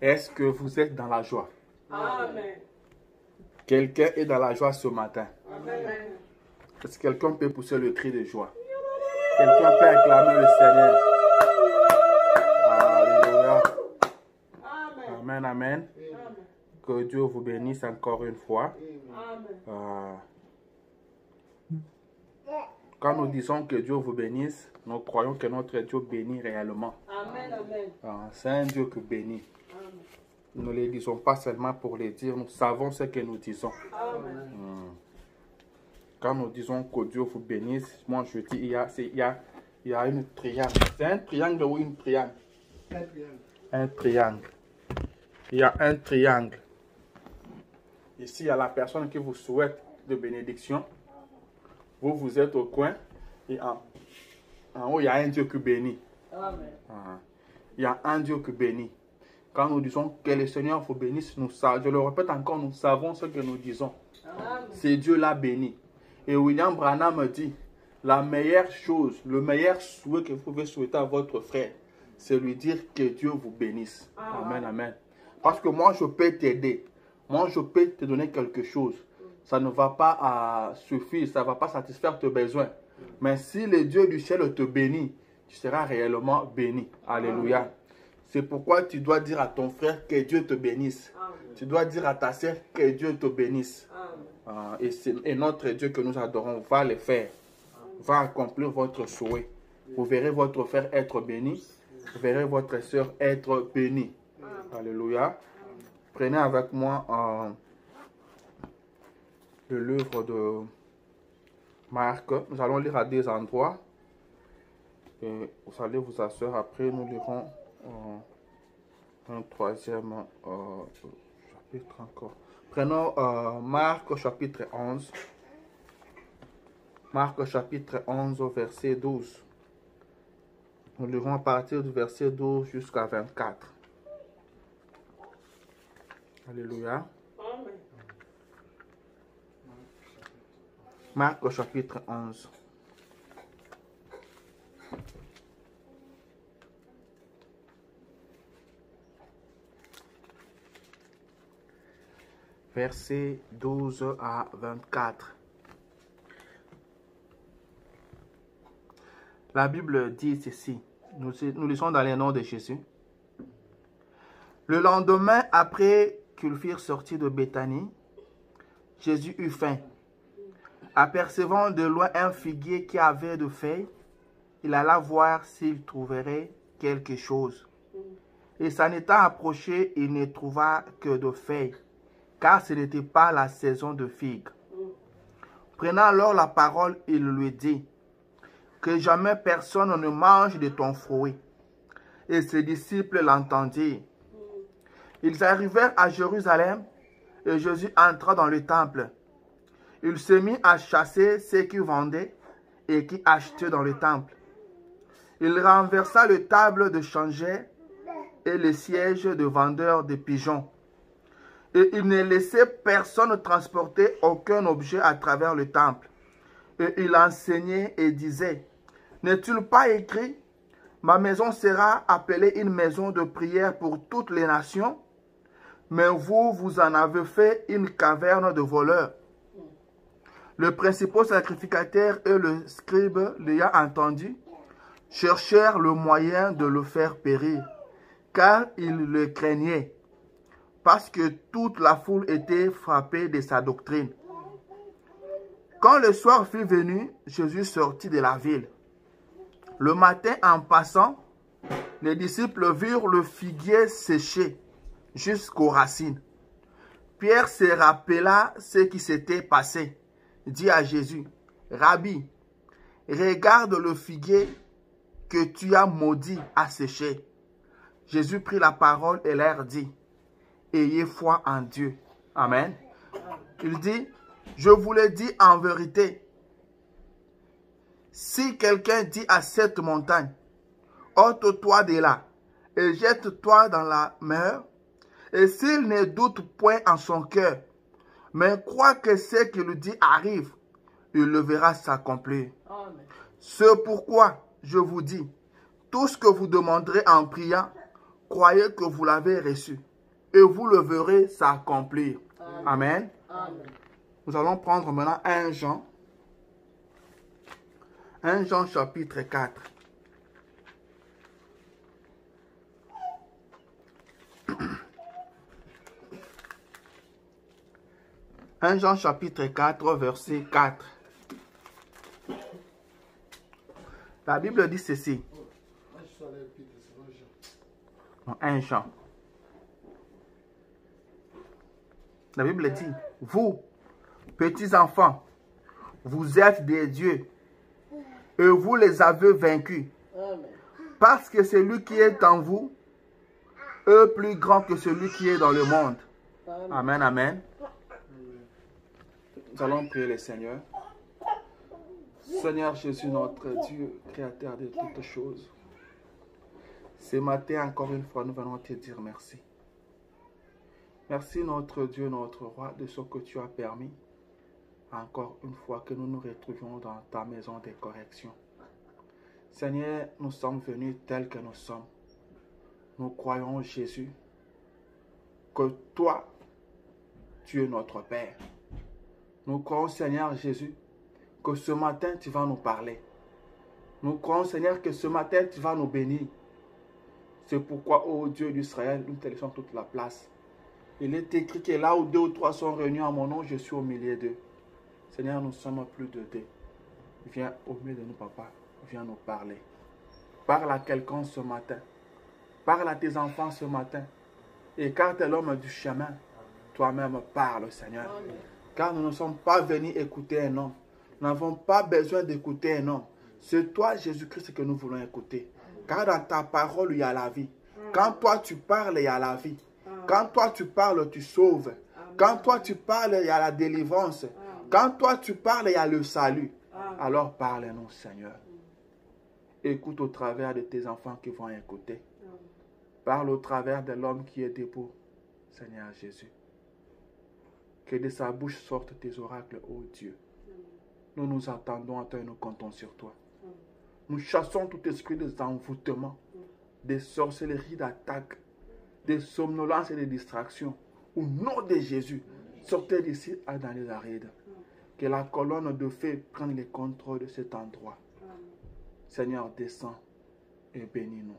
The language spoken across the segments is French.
Est-ce que vous êtes dans la joie? Amen. Quelqu'un est dans la joie ce matin. Amen. Est-ce que quelqu'un peut pousser le cri de joie? Quelqu'un peut acclamer le Seigneur. Alléluia. Amen, amen. Que Dieu vous bénisse encore une fois. Quand nous disons que Dieu vous bénisse, nous croyons que notre Dieu bénit réellement. Amen, amen. C'est un Dieu qui bénit. Nous ne les disons pas seulement pour les dire, nous savons ce que nous disons. Amen. Quand nous disons que Dieu vous bénisse, moi je dis, il y a une triangle. C'est un triangle ou une triangle? Un triangle. Il y a un triangle. Ici, il y a la personne qui vous souhaite de bénédiction. Vous, vous êtes au coin. Et en haut, il y a un Dieu qui bénit. Amen. Il y a un Dieu qui bénit. Quand nous disons que le Seigneur vous bénisse, je le répète encore, nous savons ce que nous disons. C'est Dieu l'a béni. Et William Branham dit, la meilleure chose, le meilleur souhait que vous pouvez souhaiter à votre frère, c'est lui dire que Dieu vous bénisse. Amen, amen. Parce que moi, je peux t'aider. Moi, je peux te donner quelque chose. Ça ne va pas suffire, ça ne va pas satisfaire tes besoins. Mais si le Dieu du ciel te bénit, tu seras réellement béni. Alléluia. C'est pourquoi tu dois dire à ton frère que Dieu te bénisse. Tu dois dire à ta sœur que Dieu te bénisse. Et notre Dieu que nous adorons va le faire. Va accomplir votre souhait. Vous verrez votre frère être béni. Vous verrez votre sœur être bénie. Alléluia. Prenez avec moi le livre de Marc. Nous allons lire à des endroits. Et vous allez vous asseoir. Après, nous lirons un troisième chapitre encore. Prenons Marc chapitre 11. Marc chapitre 11 verset 12. Nous lirons à partir du verset 12 jusqu'à 24. Alléluia. Amen. Marc chapitre 11. Versets 12 à 24. La Bible dit ceci. Nous lisons dans les noms de Jésus. Le lendemain, après qu'ils furent sortis de Béthanie, Jésus eut faim. Apercevant de loin un figuier qui avait de feuilles, il alla voir s'il trouverait quelque chose. Et s'en étant approché, il ne trouva que de feuilles, car ce n'était pas la saison de figues. Prenant alors la parole, il lui dit, que jamais personne ne mange de ton fruit. Et ses disciples l'entendirent. Ils arrivèrent à Jérusalem, et Jésus entra dans le temple. Il se mit à chasser ceux qui vendaient et qui achetaient dans le temple. Il renversa les tables de changeurs et les sièges de vendeurs de pigeons. Et il ne laissait personne transporter aucun objet à travers le temple. Et il enseignait et disait, n'est-il pas écrit, ma maison sera appelée une maison de prière pour toutes les nations, mais vous, vous en avez fait une caverne de voleurs. Le principal sacrificateur et le scribe, l'ayant entendu, cherchèrent le moyen de le faire périr, car ils le craignaient, parce que toute la foule était frappée de sa doctrine. Quand le soir fut venu, Jésus sortit de la ville. Le matin, en passant, les disciples virent le figuier séché jusqu'aux racines. Pierre se rappela ce qui s'était passé, dit à Jésus, « Rabbi, regarde le figuier que tu as maudit à sécher. » Jésus prit la parole et leur dit, « Ayez foi en Dieu. » Amen. Il dit, « Je vous le dis en vérité, si quelqu'un dit à cette montagne, ôte-toi de là et jette-toi dans la mer, et s'il ne doute point en son cœur, mais croit que ce qu'il dit arrive, il le verra s'accomplir. C'est pourquoi je vous dis, tout ce que vous demanderez en priant, croyez que vous l'avez reçu et vous le verrez s'accomplir. Amen. Amen. Nous allons prendre maintenant 1 Jean. 1 Jean chapitre 4. 1 Jean chapitre 4, verset 4. La Bible dit ceci. Non, 1 Jean. La Bible dit, vous, petits enfants, vous êtes des dieux et vous les avez vaincus. Amen. Parce que celui qui est en vous est plus grand que celui qui est dans le monde. Amen, amen. Nous allons prier le Seigneur. Seigneur Jésus, notre Dieu, créateur de toutes choses. Ce matin, encore une fois, nous venons te dire merci. Merci notre Dieu, notre roi, de ce que tu as permis. Encore une fois que nous nous retrouvions dans ta maison de correction. Seigneur, nous sommes venus tels que nous sommes. Nous croyons, Jésus, que toi, tu es notre Père. Nous croyons, Seigneur Jésus, que ce matin, tu vas nous parler. Nous croyons, Seigneur, que ce matin, tu vas nous bénir. C'est pourquoi, ô Dieu d'Israël, nous te laissons toute la place. Il est écrit que là où 2 ou 3 sont réunis en mon nom, je suis au milieu d'eux. Seigneur, nous sommes plus de 2. Viens au milieu de nous, papa. Viens nous parler. Parle à quelqu'un ce matin. Parle à tes enfants ce matin. Écarte l'homme du chemin. Toi-même parle, Seigneur. Amen. Car nous ne sommes pas venus écouter un homme. Nous n'avons pas besoin d'écouter un homme. C'est toi, Jésus-Christ, que nous voulons écouter. Car dans ta parole, il y a la vie. Quand toi, tu parles, il y a la vie. Quand toi, tu parles, tu sauves. Quand toi, tu parles, il y a la délivrance. Quand toi, tu parles, il y a le salut. Alors, parle-nous, Seigneur. Écoute au travers de tes enfants qui vont écouter. Parle au travers de l'homme qui est debout, Seigneur Jésus. Que de sa bouche sortent tes oracles, ô Dieu. Nous nous attendons à toi et nous comptons sur toi. Nous chassons tout esprit d'envoûtement, des sorcelleries d'attaque, des somnolences et des distractions. Au nom de Jésus, sortez d'ici dans les arides. Que la colonne de feu prenne le contrôle de cet endroit. Seigneur, descends et bénis-nous.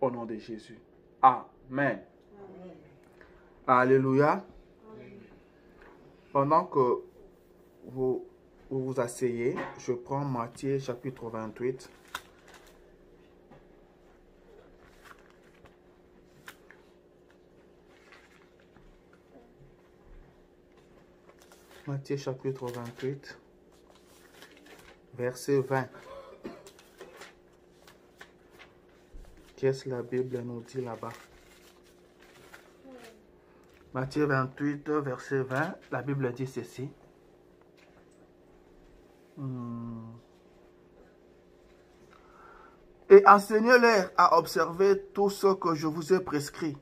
Au nom de Jésus. Amen. Alléluia. Pendant que vous vous asseyez, je prends Matthieu chapitre 28. Matthieu chapitre 28, verset 20. Qu'est-ce que la Bible nous dit là-bas? Matthieu 28, verset 20, la Bible dit ceci. Et enseignez-leur à observer tout ce que je vous ai prescrit.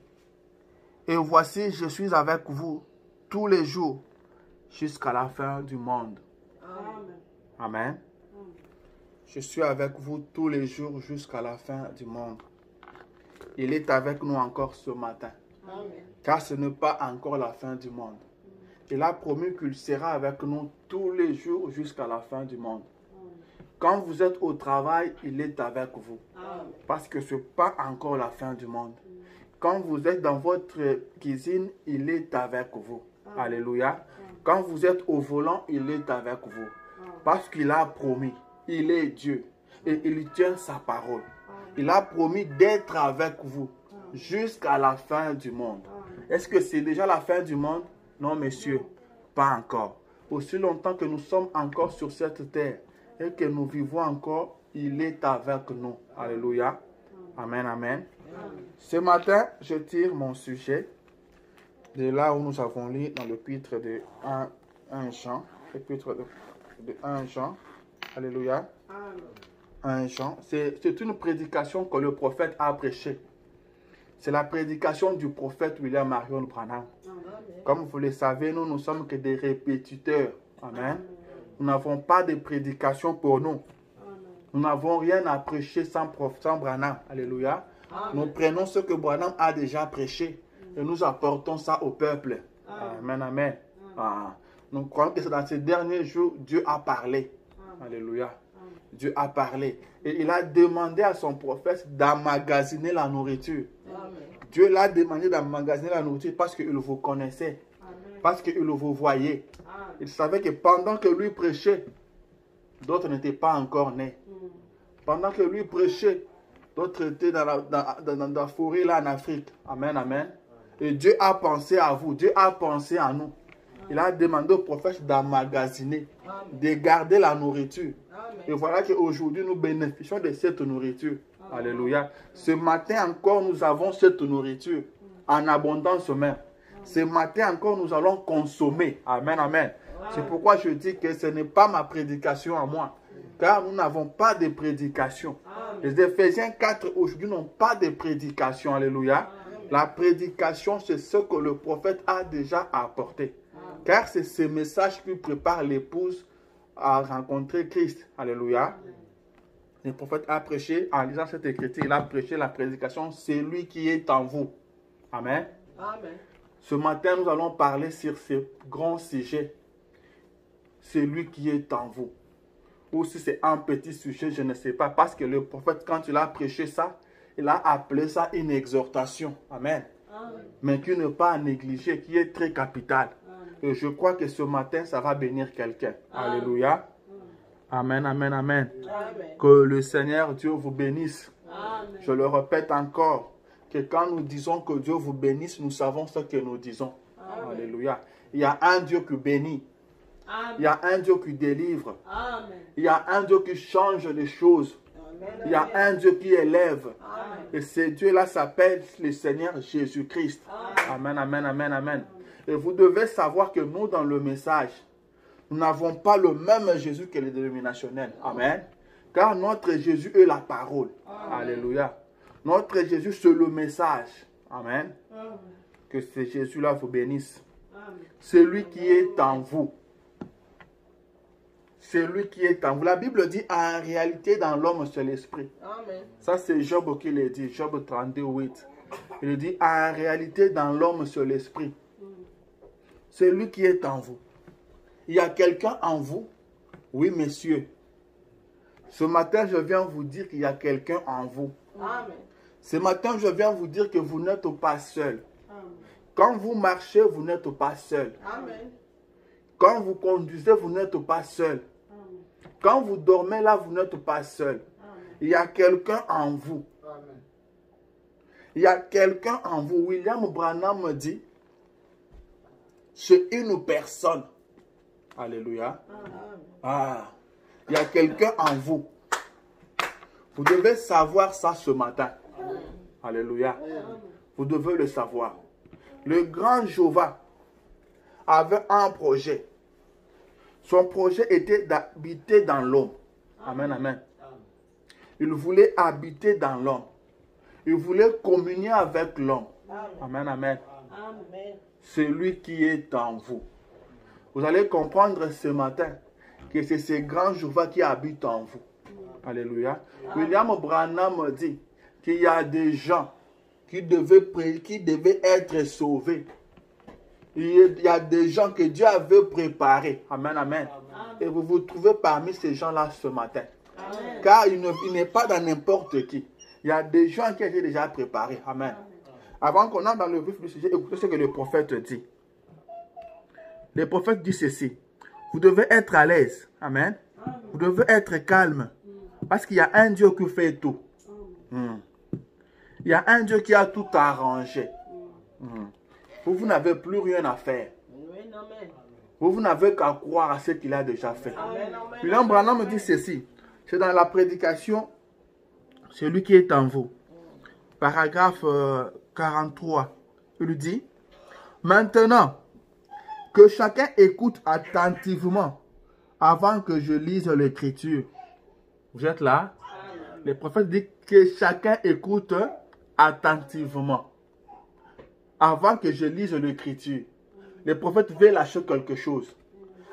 Et voici, je suis avec vous tous les jours jusqu'à la fin du monde. Amen. Amen. Je suis avec vous tous les jours jusqu'à la fin du monde. Il est avec nous encore ce matin. Amen. Car ce n'est pas encore la fin du monde. Il a promis qu'il sera avec nous tous les jours jusqu'à la fin du monde. Quand vous êtes au travail, il est avec vous. Amen. Parce que ce n'est pas encore la fin du monde. Quand vous êtes dans votre cuisine, il est avec vous. Alléluia. Quand vous êtes au volant, il est avec vous. Parce qu'il a promis. Il est Dieu. Et il tient sa parole. Il a promis d'être avec vous jusqu'à la fin du monde. Est-ce que c'est déjà la fin du monde? Non, messieurs, pas encore. Aussi longtemps que nous sommes encore sur cette terre et que nous vivons encore, il est avec nous. Alléluia. Amen, amen. Ce matin, je tire mon sujet de là où nous avons lu dans l'épître de 1 Jean. L'épître de 1 Jean. Alléluia. 1 Jean. C'est une prédication que le prophète a prêchée. C'est la prédication du prophète William Marion Branham. Comme vous le savez, nous ne sommes que des répétiteurs. Amen. Nous n'avons pas de prédication pour nous. Nous n'avons rien à prêcher sans Branham. Alléluia. Nous prenons ce que Branham a déjà prêché. Et nous apportons ça au peuple. Amen, amen. Nous croyons que c'est dans ces derniers jours, Dieu a parlé. Alléluia. Dieu a parlé. Et il a demandé à son prophète d'emmagasiner la nourriture. Dieu l'a demandé d'emmagasiner la nourriture parce qu'il vous connaissait. Parce qu'il vous voyait. Il savait que pendant que lui prêchait, d'autres n'étaient pas encore nés. Pendant que lui prêchait, d'autres étaient dans la forêt là en Afrique. Amen, amen. Et Dieu a pensé à vous. Dieu a pensé à nous. Il a demandé au prophète d'emmagasiner, de garder la nourriture. Et voilà qu'aujourd'hui, nous bénéficions de cette nourriture. Alléluia. Ce matin encore, nous avons cette nourriture en abondance même. Ce matin encore, nous allons consommer. Amen, amen. C'est pourquoi je dis que ce n'est pas ma prédication à moi. Car nous n'avons pas de prédication. Les Éphésiens 4 aujourd'hui n'ont pas de prédication. Alléluia. La prédication, c'est ce que le prophète a déjà apporté. Car c'est ce message qui prépare l'épouse à rencontrer Christ. Alléluia. Le prophète a prêché, en lisant cette écriture, il a prêché la prédication, c'est lui qui est en vous. Amen. Amen. Ce matin, nous allons parler sur ce grand sujet. C'est lui qui est en vous. Ou si c'est un petit sujet, je ne sais pas. Parce que le prophète, quand il a prêché ça, il a appelé ça une exhortation. Amen. Amen. Mais qui n'est pas à négliger, qui est très capitale. Et je crois que ce matin, ça va bénir quelqu'un. Alléluia. Amen, amen, amen. Amen. Que le Seigneur Dieu vous bénisse. Amen. Je le répète encore, que quand nous disons que Dieu vous bénisse, nous savons ce que nous disons. Amen. Alléluia. Il y a un Dieu qui bénit. Amen. Il y a un Dieu qui délivre. Amen. Il y a un Dieu qui change les choses. Amen. Il y a un Dieu qui élève. Amen. Et ce Dieu-là s'appelle le Seigneur Jésus-Christ. Amen. Amen, amen, amen, amen. Et vous devez savoir que nous, dans le message, nous n'avons pas le même Jésus que les dénominationnels. Amen. Car notre Jésus est la parole. Amen. Alléluia. Notre Jésus, c'est le message. Amen. Amen. Que ce Jésus-là vous bénisse. Amen. C'est lui qui est en vous. C'est lui qui est en vous. La Bible dit en réalité dans l'homme c'est l'esprit. Amen. Ça c'est Job qui le dit. Job 32, 8. Il dit en réalité dans l'homme c'est l'esprit. C'est lui qui est en vous. Il y a quelqu'un en vous? Oui, messieurs. Ce matin, je viens vous dire qu'il y a quelqu'un en vous. Amen. Ce matin, je viens vous dire que vous n'êtes pas seul. Amen. Quand vous marchez, vous n'êtes pas seul. Amen. Quand vous conduisez, vous n'êtes pas seul. Amen. Quand vous dormez là, vous n'êtes pas seul. Amen. Il y a quelqu'un en vous. Amen. Il y a quelqu'un en vous. William Branham me dit, c'est une personne. Alléluia. Ah, il y a quelqu'un en vous. Vous devez savoir ça ce matin. Alléluia. Vous devez le savoir. Le grand Jéhovah avait un projet. Son projet était d'habiter dans l'homme. Amen, amen. Il voulait habiter dans l'homme. Il voulait communier avec l'homme. Amen, amen. Amen. C'est lui qui est en vous. Vous allez comprendre ce matin que c'est ce grand Jéhovah qui habite en vous. Alléluia. William Branham dit qu'il y a des gens qui devaient être sauvés. Il y a des gens que Dieu avait préparés. Amen, amen. Et vous vous trouvez parmi ces gens-là ce matin. Amen. Car il n'est pas dans n'importe qui. Il y a des gens qui étaient déjà préparés. Amen. Avant qu'on entre dans le vif du sujet, écoutez ce que le prophète dit. Le prophète dit ceci. Vous devez être à l'aise. Amen. Vous devez être calme. Parce qu'il y a un Dieu qui fait tout. Il y a un Dieu qui a tout arrangé. Vous n'avez plus rien à faire. Vous n'avez qu'à croire à ce qu'il a déjà fait. William Branham me dit ceci. C'est dans la prédication, celui qui est en vous. Paragraphe 43. Il dit, maintenant, que chacun écoute attentivement avant que je lise l'écriture. Vous êtes là? Le prophète dit que chacun écoute attentivement avant que je lise l'écriture. Le prophète veut lâcher quelque chose.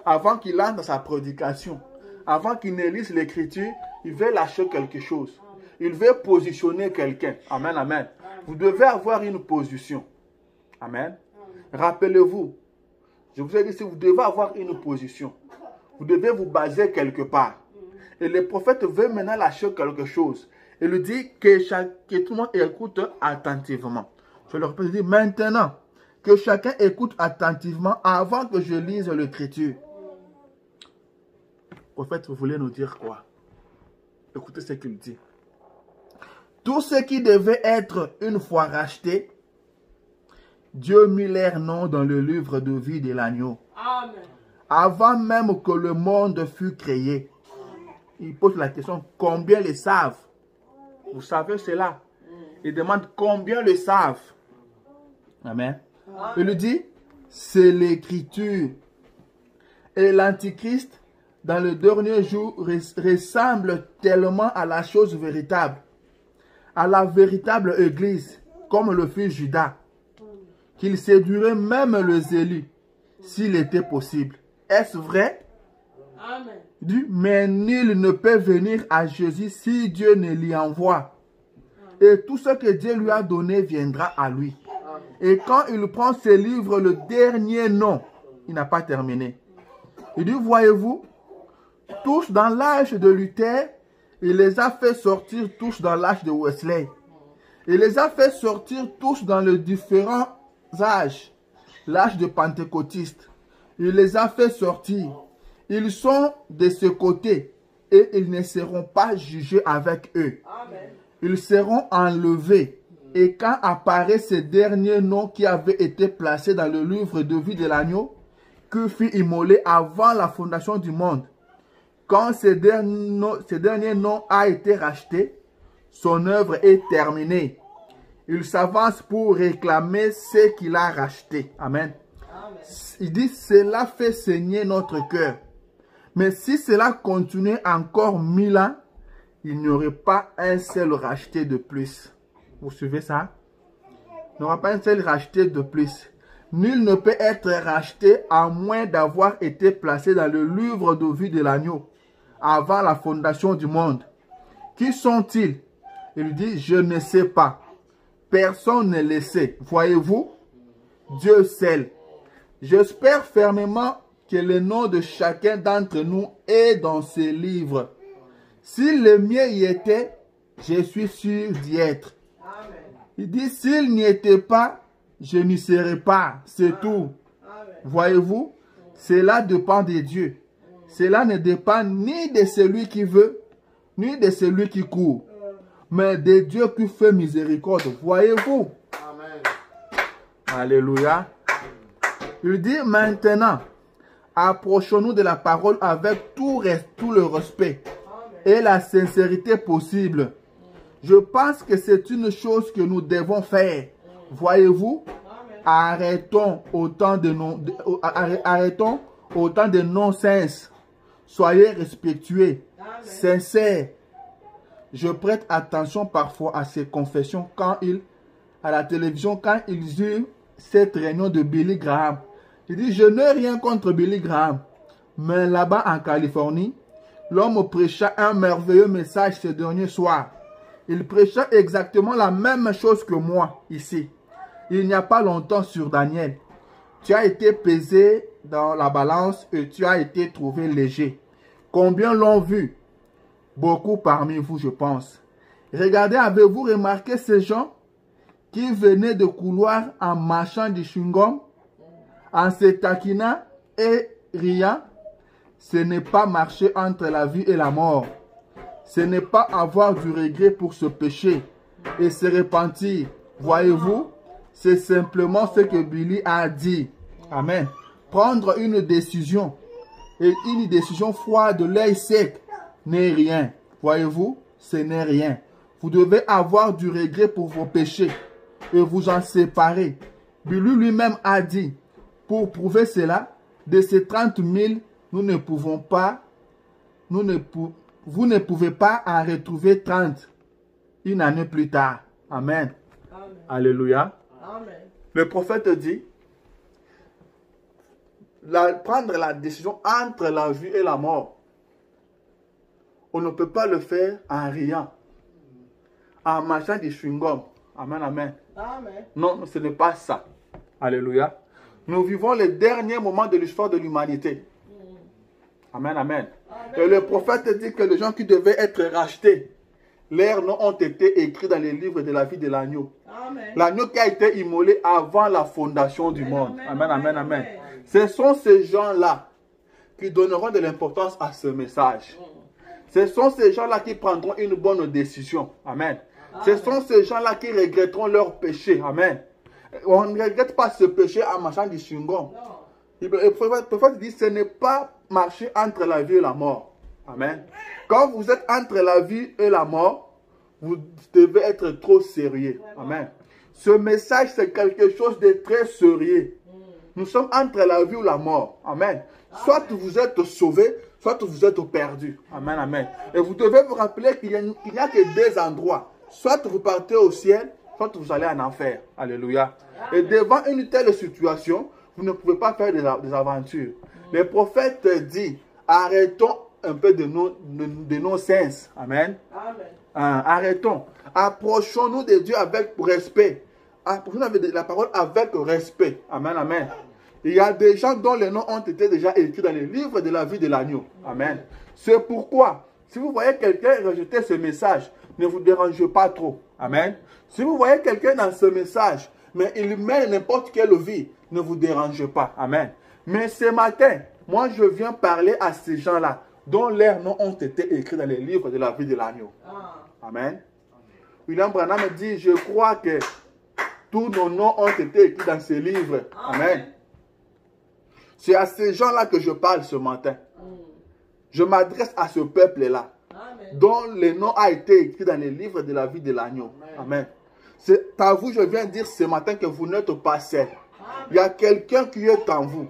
Avant qu'il entre dans sa prédication, avant qu'il ne lise l'écriture, il veut lâcher quelque chose. Il veut positionner quelqu'un. Amen, amen. Vous devez avoir une position. Amen. Rappelez-vous, je vous ai dit, si vous devez avoir une position, vous devez vous baser quelque part. Et le prophète veut maintenant lâcher quelque chose. Il lui dit que tout le monde écoute attentivement. Je le répète, je dis maintenant, que chacun écoute attentivement avant que je lise l'écriture. Le prophète voulait nous dire quoi? Écoutez ce qu'il dit. Tout ce qui devait être une fois racheté, Dieu mit leur nom dans le livre de vie de l'agneau. Amen. Avant même que le monde fût créé. Il pose la question, combien le savent? Vous savez cela? Il demande combien le savent. Amen. Il lui dit, c'est l'écriture. Et l'Antichrist, dans le dernier jour, ressemble tellement à la chose véritable, à la véritable église, comme le fut Judas, qu'il séduirait même les élus, s'il était possible. Est-ce vrai? Amen. Dit, mais nul ne peut venir à Jésus si Dieu ne l'y envoie. Et tout ce que Dieu lui a donné viendra à lui. Et quand il prend ce livre, le dernier nom, il n'a pas terminé. Il dit, voyez-vous, tous dans l'âge de Luther, il les a fait sortir tous dans l'âge de Wesley. Il les a fait sortir tous dans les différents âges. L'âge de Pentecôtiste. Il les a fait sortir. Ils sont de ce côté et ils ne seront pas jugés avec eux. Amen. Ils seront enlevés. Et quand apparaît ce dernier nom qui avait été placé dans le livre de vie de l'agneau, qui fut immolé avant la fondation du monde, quand ce dernier nom a été racheté, son œuvre est terminée. Il s'avance pour réclamer ce qu'il a racheté. Amen. Amen. Il dit, cela fait saigner notre cœur. Mais si cela continuait encore 1000 ans, il n'y aurait pas un seul racheté de plus. Vous suivez ça? Il n'y aura pas un seul racheté de plus. Nul ne peut être racheté à moins d'avoir été placé dans le livre de vie de l'agneau avant la fondation du monde. Qui sont-ils? Il dit, je ne sais pas. Personne ne le sait. Voyez-vous? Dieu seul. J'espère fermement que le nom de chacun d'entre nous est dans ce livre. Si le mien y était, je suis sûr d'y être. Amen. Il dit, s'il n'y était pas, je n'y serais pas. C'est tout. Amen. Voyez-vous, cela dépend de Dieu. Cela ne dépend ni de celui qui veut, ni de celui qui court, mais de Dieu qui fait miséricorde. Voyez-vous? Amen. Alléluia. Il dit maintenant, approchons-nous de la parole avec tout le respect et la sincérité possible. Je pense que c'est une chose que nous devons faire. Voyez-vous, arrêtons autant de non-sens. Soyez respectueux, sincères. Je prête attention parfois à ces confessions à la télévision, quand ils eurent cette réunion de Billy Graham. Il dit, je n'ai rien contre Billy Graham. Mais là-bas en Californie, l'homme prêcha un merveilleux message ce dernier soir. Il prêcha exactement la même chose que moi ici. Il n'y a pas longtemps sur Daniel. Tu as été pesé dans la balance et tu as été trouvé léger. Combien l'ont vu? Beaucoup parmi vous, je pense. Regardez, avez-vous remarqué ces gens qui venaient de couloir en marchant du chewing-gum, en se taquinant et riant? Ce n'est pas marcher entre la vie et la mort. Ce n'est pas avoir du regret pour ce péché et se repentir. Voyez-vous, c'est simplement ce que Billy a dit. Amen. Prendre une décision, et une décision froide de l'œil sec, n'est rien. Voyez-vous, ce n'est rien. Vous devez avoir du regret pour vos péchés et vous en séparer. Billy lui-même a dit, pour prouver cela, de ces 30 000, nous ne pouvons pas, vous ne pouvez pas en retrouver 30 une année plus tard. Amen. Amen. Alléluia. Amen. Le prophète dit, prendre la décision entre la vie et la mort. On ne peut pas le faire en riant, en marchant du chewing-gum. Amen, amen. Amen. Non, ce n'est pas ça. Alléluia. Nous vivons les derniers moments de l'histoire de l'humanité. Amen, amen. Et le prophète dit que les gens qui devaient être rachetés, leurs noms ont été écrits dans les livres de la vie de l'agneau. L'agneau qui a été immolé avant la fondation du monde. Amen, amen, amen. Ce sont ces gens-là qui donneront de l'importance à ce message. Ce sont ces gens-là qui prendront une bonne décision. Amen. Ce sont ces gens-là qui regretteront leur péché. Amen. On ne regrette pas ce péché en marchant du chewing-gum. Le prophète dit, ce n'est pas marcher entre la vie et la mort. Amen. Quand vous êtes entre la vie et la mort, vous devez être trop sérieux. Amen. Ce message, c'est quelque chose de très sérieux. Nous sommes entre la vie ou la mort. Amen. Soit vous êtes sauvé, soit vous êtes perdu. Amen, amen. Et vous devez vous rappeler qu'il n'y a que deux endroits. Soit vous partez au ciel, soit vous allez en enfer. Alléluia. Et devant une telle situation, vous ne pouvez pas faire des aventures. Le prophète dit, arrêtons un peu de nos sens. Amen. Arrêtons. Approchons-nous de Dieu avec respect. Approchons-nous de la parole avec respect. Amen, amen. Il y a des gens dont les noms ont été déjà écrits dans les livres de la vie de l'agneau. Amen. C'est pourquoi, si vous voyez quelqu'un rejeter ce message, ne vous dérangez pas trop. Amen. Si vous voyez quelqu'un dans ce message, mais il mène n'importe quelle vie, ne vous dérangez pas. Amen. Mais ce matin, moi je viens parler à ces gens-là, dont leurs noms ont été écrits dans les livres de la vie de l'agneau. Amen. William Branham dit, je crois que tous nos noms ont été écrits dans ces livres. Amen. C'est à ces gens-là que je parle ce matin. Je m'adresse à ce peuple-là, dont le nom a été écrit dans les livres de la vie de l'agneau. Amen. C'est à vous, je viens dire ce matin que vous n'êtes pas seul. Il y a quelqu'un qui est en vous.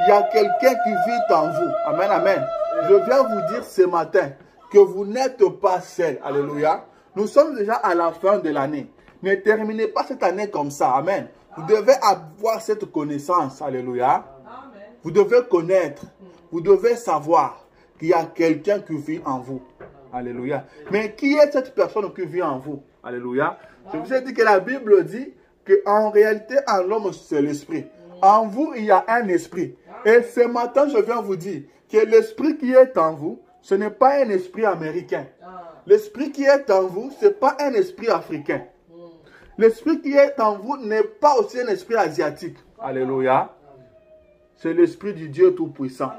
Il y a quelqu'un qui vit en vous. Amen, amen. Je viens vous dire ce matin que vous n'êtes pas seul. Alléluia. Nous sommes déjà à la fin de l'année. Ne terminez pas cette année comme ça. Amen. Vous devez avoir cette connaissance. Alléluia. Vous devez connaître. Vous devez savoir qu'il y a quelqu'un qui vit en vous. Alléluia. Mais qui est cette personne qui vit en vous? Alléluia. Je vous ai dit que la Bible dit qu'en réalité, en l'homme, c'est l'esprit. En vous, il y a un esprit. Et ce matin, je viens vous dire que l'esprit qui est en vous, ce n'est pas un esprit américain. L'esprit qui est en vous, ce n'est pas un esprit africain. L'esprit qui est en vous n'est pas aussi un esprit asiatique. Alléluia. C'est l'esprit du Dieu Tout-Puissant.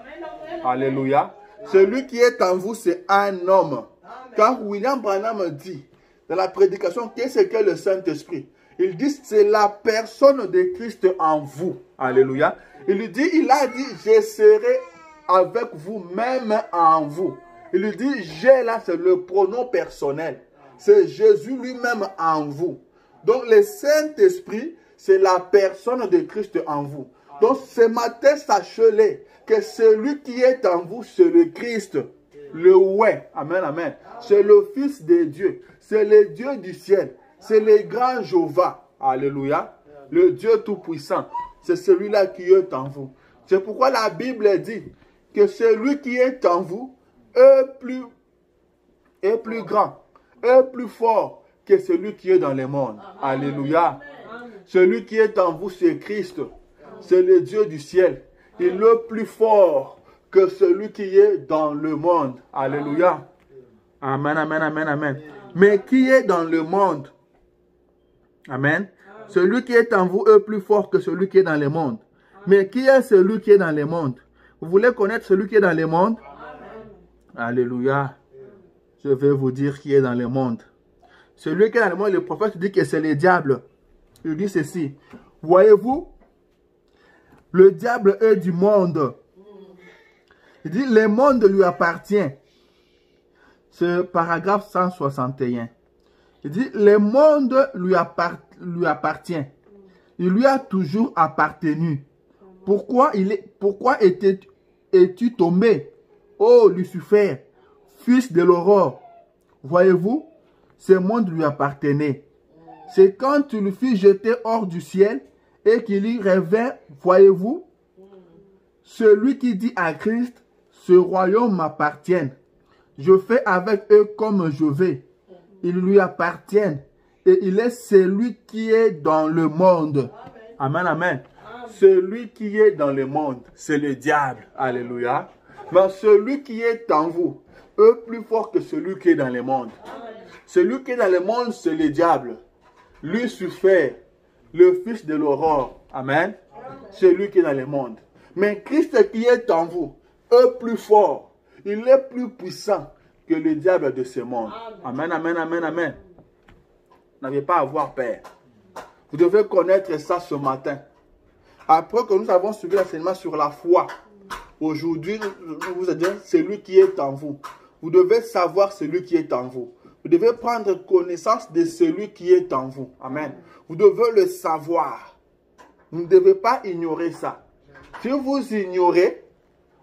Alléluia. Celui qui est en vous, c'est un homme. Quand William Branham dit dans la prédication, qu'est-ce que le Saint-Esprit? Il dit, c'est la personne de Christ en vous. Alléluia. Il a dit, je serai avec vous, même en vous. Il lui dit, j'ai là, c'est le pronom personnel. C'est Jésus lui-même en vous. Donc, le Saint-Esprit, c'est la personne de Christ en vous. Donc, ce matin, sachez-le que celui qui est en vous, c'est le Christ. Le ouais. Amen, amen. C'est le Fils de Dieu. C'est le Dieu du ciel. C'est le grand Jéhovah. Alléluia. Le Dieu Tout-Puissant. C'est celui-là qui est en vous. C'est pourquoi la Bible dit que celui qui est en vous est plus grand, est plus fort que celui qui est dans le monde. Alléluia. Celui qui est en vous, c'est Christ. C'est le Dieu du ciel. Il est plus fort que celui qui est dans le monde. Alléluia. Amen, amen, amen, amen. Mais qui est dans le monde? Amen. Celui qui est en vous est plus fort que celui qui est dans le monde. Mais qui est celui qui est dans le monde? Vous voulez connaître celui qui est dans le monde? Alléluia. Je vais vous dire qui est dans le monde. Celui qui est dans le monde, le prophète dit que c'est le diable. Il dit ceci. Voyez-vous, le diable est du monde. Il dit, le monde lui appartient. C'est paragraphe 161. Il dit, le monde lui appartient. Il lui a toujours appartenu. Pourquoi es-tu tombé, ô Lucifer, fils de l'aurore? Voyez-vous, ce monde lui appartenait. C'est quand tu le fis jeter hors du ciel et qu'il y revint, voyez-vous, celui qui dit à Christ, ce royaume m'appartient. Je fais avec eux comme je vais. Ils lui appartiennent et il est celui qui est dans le monde. Amen, amen. Celui qui est dans le monde, c'est le diable. Alléluia. Mais celui qui est en vous est plus fort que celui qui est dans le monde. Celui qui est dans le monde, c'est le diable. Lucifer, le fils de l'aurore. Amen. Celui qui est dans le monde. Mais Christ qui est en vous est plus fort. Il est plus puissant que le diable de ce monde. Amen, amen, amen, amen. N'avez pas à avoir peur. Vous devez connaître ça ce matin. Après que nous avons suivi l'enseignement sur la foi, aujourd'hui, nous vous dire celui qui est en vous. Vous devez savoir celui qui est en vous. Vous devez prendre connaissance de celui qui est en vous. Amen. Vous devez le savoir. Vous ne devez pas ignorer ça. Si vous ignorez,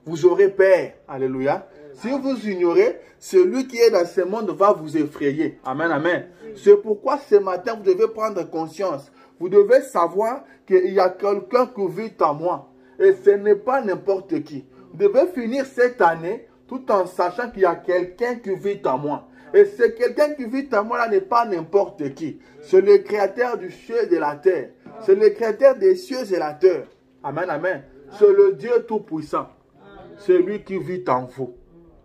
vous aurez peur. Alléluia. Si vous ignorez, celui qui est dans ce monde va vous effrayer. Amen, amen. C'est pourquoi ce matin, vous devez prendre conscience. Vous devez savoir qu'il y a quelqu'un qui vit en moi. Et ce n'est pas n'importe qui. Vous devez finir cette année tout en sachant qu'il y a quelqu'un qui vit en moi. Et ce quelqu'un qui vit en moi là n'est pas n'importe qui. C'est le créateur du ciel et de la terre. C'est le créateur des cieux et de la terre. Amen, amen. C'est le Dieu Tout-Puissant. C'est lui qui vit en vous.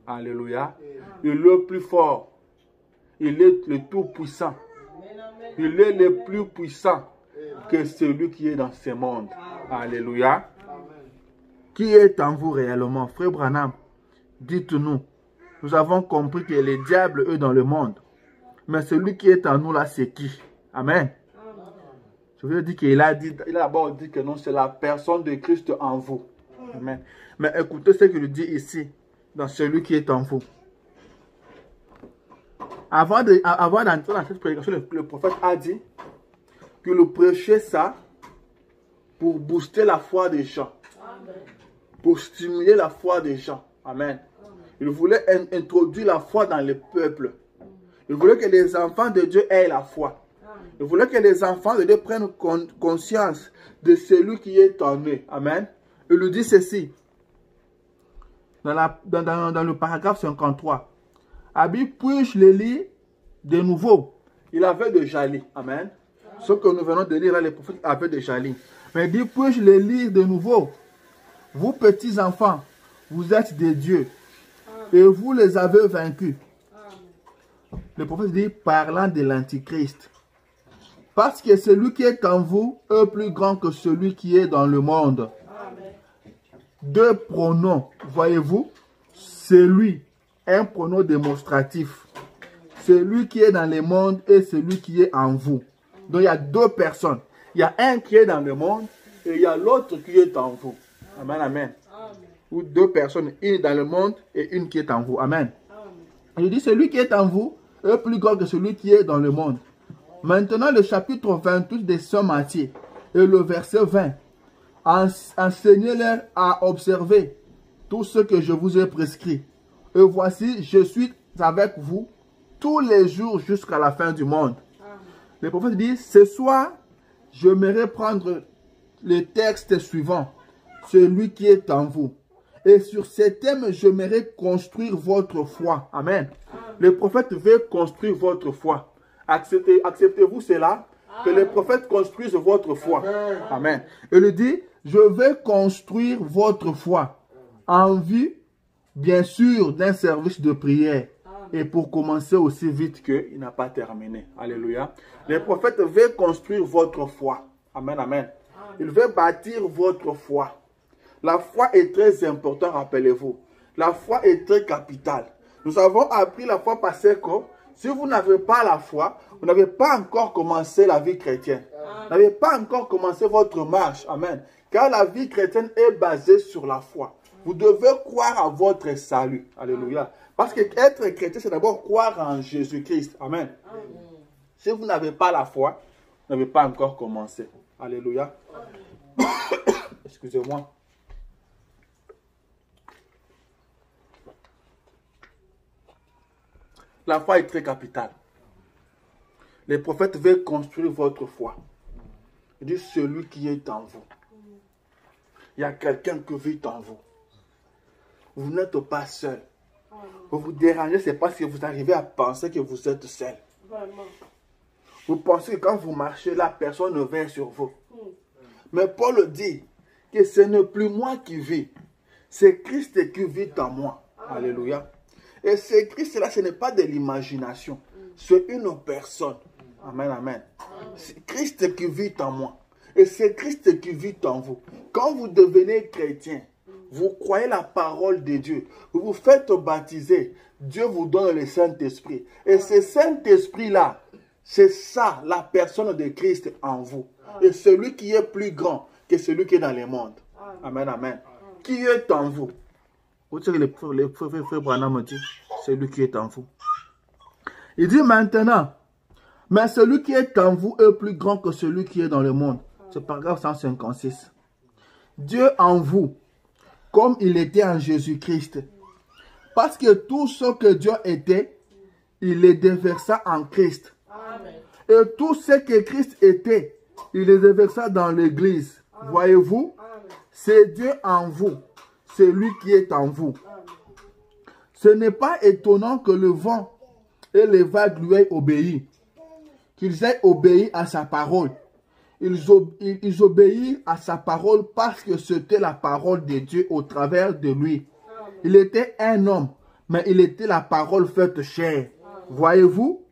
Alléluia. Il est le plus fort. Il est le Tout-Puissant. Il est le plus puissant que celui qui est dans ce monde. Alléluia. Qui est en vous réellement? Frère Branham, dites-nous. Nous avons compris que les diables, eux, dans le monde. Mais celui qui est en nous là, c'est qui? Amen. Je veux dire qu'il a d'abord dit que non, c'est la personne de Christ en vous. Amen. Mais écoutez ce qu'il dit ici, dans celui qui est en vous. Avant d'entrer dans cette prédication, le prophète a dit que le prêchait ça pour booster la foi des gens. Pour stimuler la foi des gens. Amen. Il voulait introduire la foi dans le peuple. Il voulait que les enfants de Dieu aient la foi. Il voulait que les enfants de Dieu prennent conscience de celui qui est en eux. Amen. Il lui dit ceci. Dans le paragraphe 53. Abi, puis-je le lire de nouveau? Il avait déjà lu. Amen. Ce que nous venons de lire là, les prophètes avaient déjà lu. Mais il dit, puis-je le lire de nouveau? Vous, petits enfants, vous êtes des dieux. Et vous les avez vaincus. Le prophète dit, parlant de l'Antichrist. Parce que celui qui est en vous est plus grand que celui qui est dans le monde. Deux pronoms, voyez-vous? Celui, un pronom démonstratif. Celui qui est dans le monde et celui qui est en vous. Donc il y a deux personnes. Il y a un qui est dans le monde et il y a l'autre qui est en vous. Amen, amen. Ou deux personnes, une dans le monde et une qui est en vous. Amen. Il dit, celui qui est en vous est plus grand que celui qui est dans le monde. Maintenant, le chapitre 28 de Saint Matthieu et le verset 20. Enseignez-leur à observer tout ce que je vous ai prescrit. Et voici, je suis avec vous tous les jours jusqu'à la fin du monde. Le prophète dit, ce soir, j'aimerais prendre le texte suivant, celui qui est en vous. Et sur ce thème, j'aimerais construire votre foi. Amen. Le prophète veut construire votre foi. Acceptez-vous cela? Que le prophète construise votre foi. Amen. Il lui dit, je vais construire votre foi en vue, bien sûr, d'un service de prière. Et pour commencer aussi vite qu'il n'a pas terminé. Alléluia. Le prophète veut construire votre foi. Amen, amen. Il veut bâtir votre foi. La foi est très importante, rappelez-vous. La foi est très capitale. Nous avons appris la foi parce que si vous n'avez pas la foi, vous n'avez pas encore commencé la vie chrétienne. Vous n'avez pas encore commencé votre marche. Amen. Car la vie chrétienne est basée sur la foi. Vous devez croire à votre salut. Alléluia. Parce que être chrétien, c'est d'abord croire en Jésus-Christ. Amen. Si vous n'avez pas la foi, vous n'avez pas encore commencé. Alléluia. Excusez-moi. La foi est très capitale. Les prophètes veulent construire votre foi. Il dit celui qui est en vous. Il y a quelqu'un qui vit en vous. Vous n'êtes pas seul. Vous vous dérangez, c'est parce que vous arrivez à penser que vous êtes seul. Vous pensez que quand vous marchez là, personne ne vient sur vous. Mais Paul dit que ce n'est plus moi qui vis, c'est Christ qui vit en moi. Alléluia. Et ce Christ-là, ce n'est pas de l'imagination, c'est une personne. Amen, amen. C'est Christ qui vit en moi. Et c'est Christ qui vit en vous. Quand vous devenez chrétien, vous croyez la parole de Dieu, vous vous faites baptiser, Dieu vous donne le Saint-Esprit. Et ce Saint-Esprit-là, c'est ça, la personne de Christ en vous. Et celui qui est plus grand que celui qui est dans le monde. Amen, amen. Qui est en vous? Vous savez, les frères Branham me dit, celui qui est en vous. Il dit maintenant, mais celui qui est en vous est plus grand que celui qui est dans le monde. C'est paragraphe 156. Dieu en vous, comme il était en Jésus-Christ. Parce que tout ce que Dieu était, il les déversa en Christ. Amen. Et tout ce que Christ était, il les déversa dans l'Église. Voyez-vous, c'est Dieu en vous, c'est lui qui est en vous. Ce n'est pas étonnant que le vent et les vagues lui aient obéi, qu'ils aient obéi à sa parole. Ils obéissent à sa parole parce que c'était la parole de Dieu au travers de lui. Il était un homme, mais il était la parole faite chair. Voyez-vous?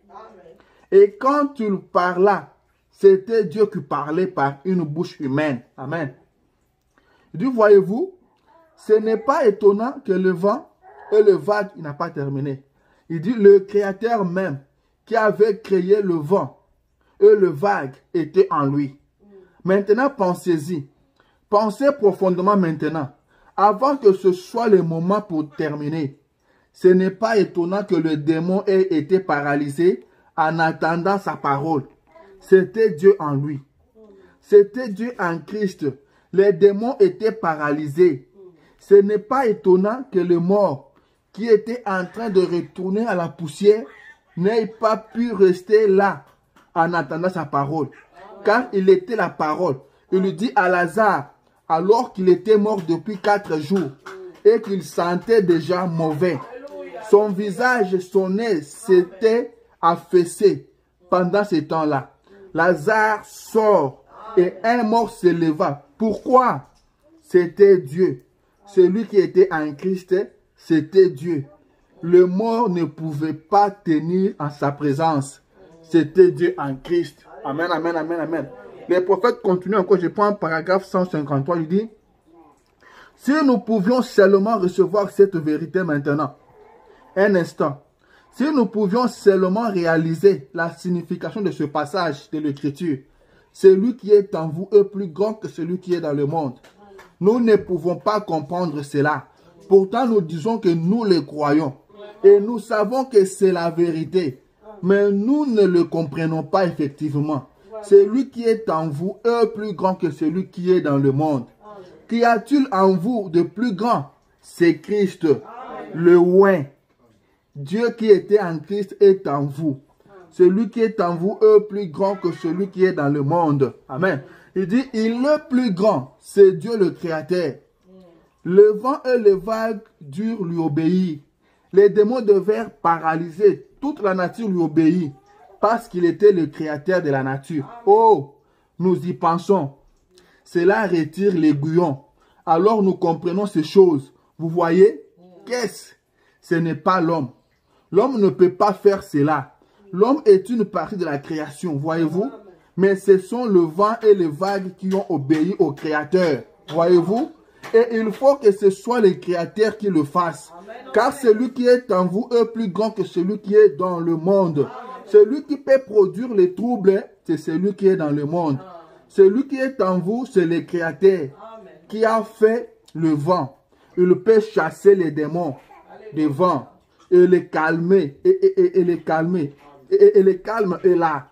Et quand il parla, c'était Dieu qui parlait par une bouche humaine. Amen. Il dit, voyez-vous, ce n'est pas étonnant que le vent et le vague, il n'a pas terminé. Il dit, le Créateur même, qui avait créé le vent et le vague, était en lui. Maintenant, pensez-y. Pensez profondément maintenant. Avant que ce soit le moment pour terminer. Ce n'est pas étonnant que le démon ait été paralysé en attendant sa parole. C'était Dieu en lui. C'était Dieu en Christ. Les démons étaient paralysés. Ce n'est pas étonnant que le mort qui était en train de retourner à la poussière n'ait pas pu rester là en attendant sa parole. Car il était la parole. Il lui dit à Lazare, alors qu'il était mort depuis 4 jours et qu'il sentait déjà mauvais. Son visage, son nez s'était affaissé pendant ce temps-là. Lazare sort et un mort se leva. Pourquoi? C'était Dieu. Celui qui était en Christ, c'était Dieu. Le mort ne pouvait pas tenir en sa présence. C'était Dieu en Christ. Amen, amen, amen, amen. Les prophètes continuent encore. Je prends paragraphe 153. Il dit, si nous pouvions seulement recevoir cette vérité maintenant, un instant, si nous pouvions seulement réaliser la signification de ce passage de l'Écriture, celui qui est en vous est plus grand que celui qui est dans le monde. Nous ne pouvons pas comprendre cela. Pourtant, nous disons que nous le croyons. Et nous savons que c'est la vérité. Mais nous ne le comprenons pas effectivement. Celui qui est en vous est plus grand que celui qui est dans le monde. Qu'y a-t-il en vous de plus grand? C'est Christ, le oint. Dieu qui était en Christ est en vous. Celui qui est en vous est plus grand que celui qui est dans le monde. Amen. Il dit, il est plus grand. C'est Dieu le Créateur. Le vent et les vagues durent lui obéir. Les démons devinrent paralysés. Toute la nature lui obéit. Parce qu'il était le Créateur de la nature. Oh, nous y pensons. Cela retire l'aiguillon. Alors nous comprenons ces choses. Vous voyez? Qu'est-ce? Ce n'est pas l'homme. L'homme ne peut pas faire cela. L'homme est une partie de la création, voyez-vous? Mais ce sont le vent et les vagues qui ont obéi au Créateur, voyez-vous? Et il faut que ce soit le Créateur qui le fasse. Car celui qui est en vous est plus grand que celui qui est dans le monde. Celui qui peut produire les troubles, c'est celui qui est dans le monde. Celui qui est en vous, c'est le Créateur qui a fait le vent. Il peut chasser les démons des vents et les calmer, et les calmer. Et le calme est là.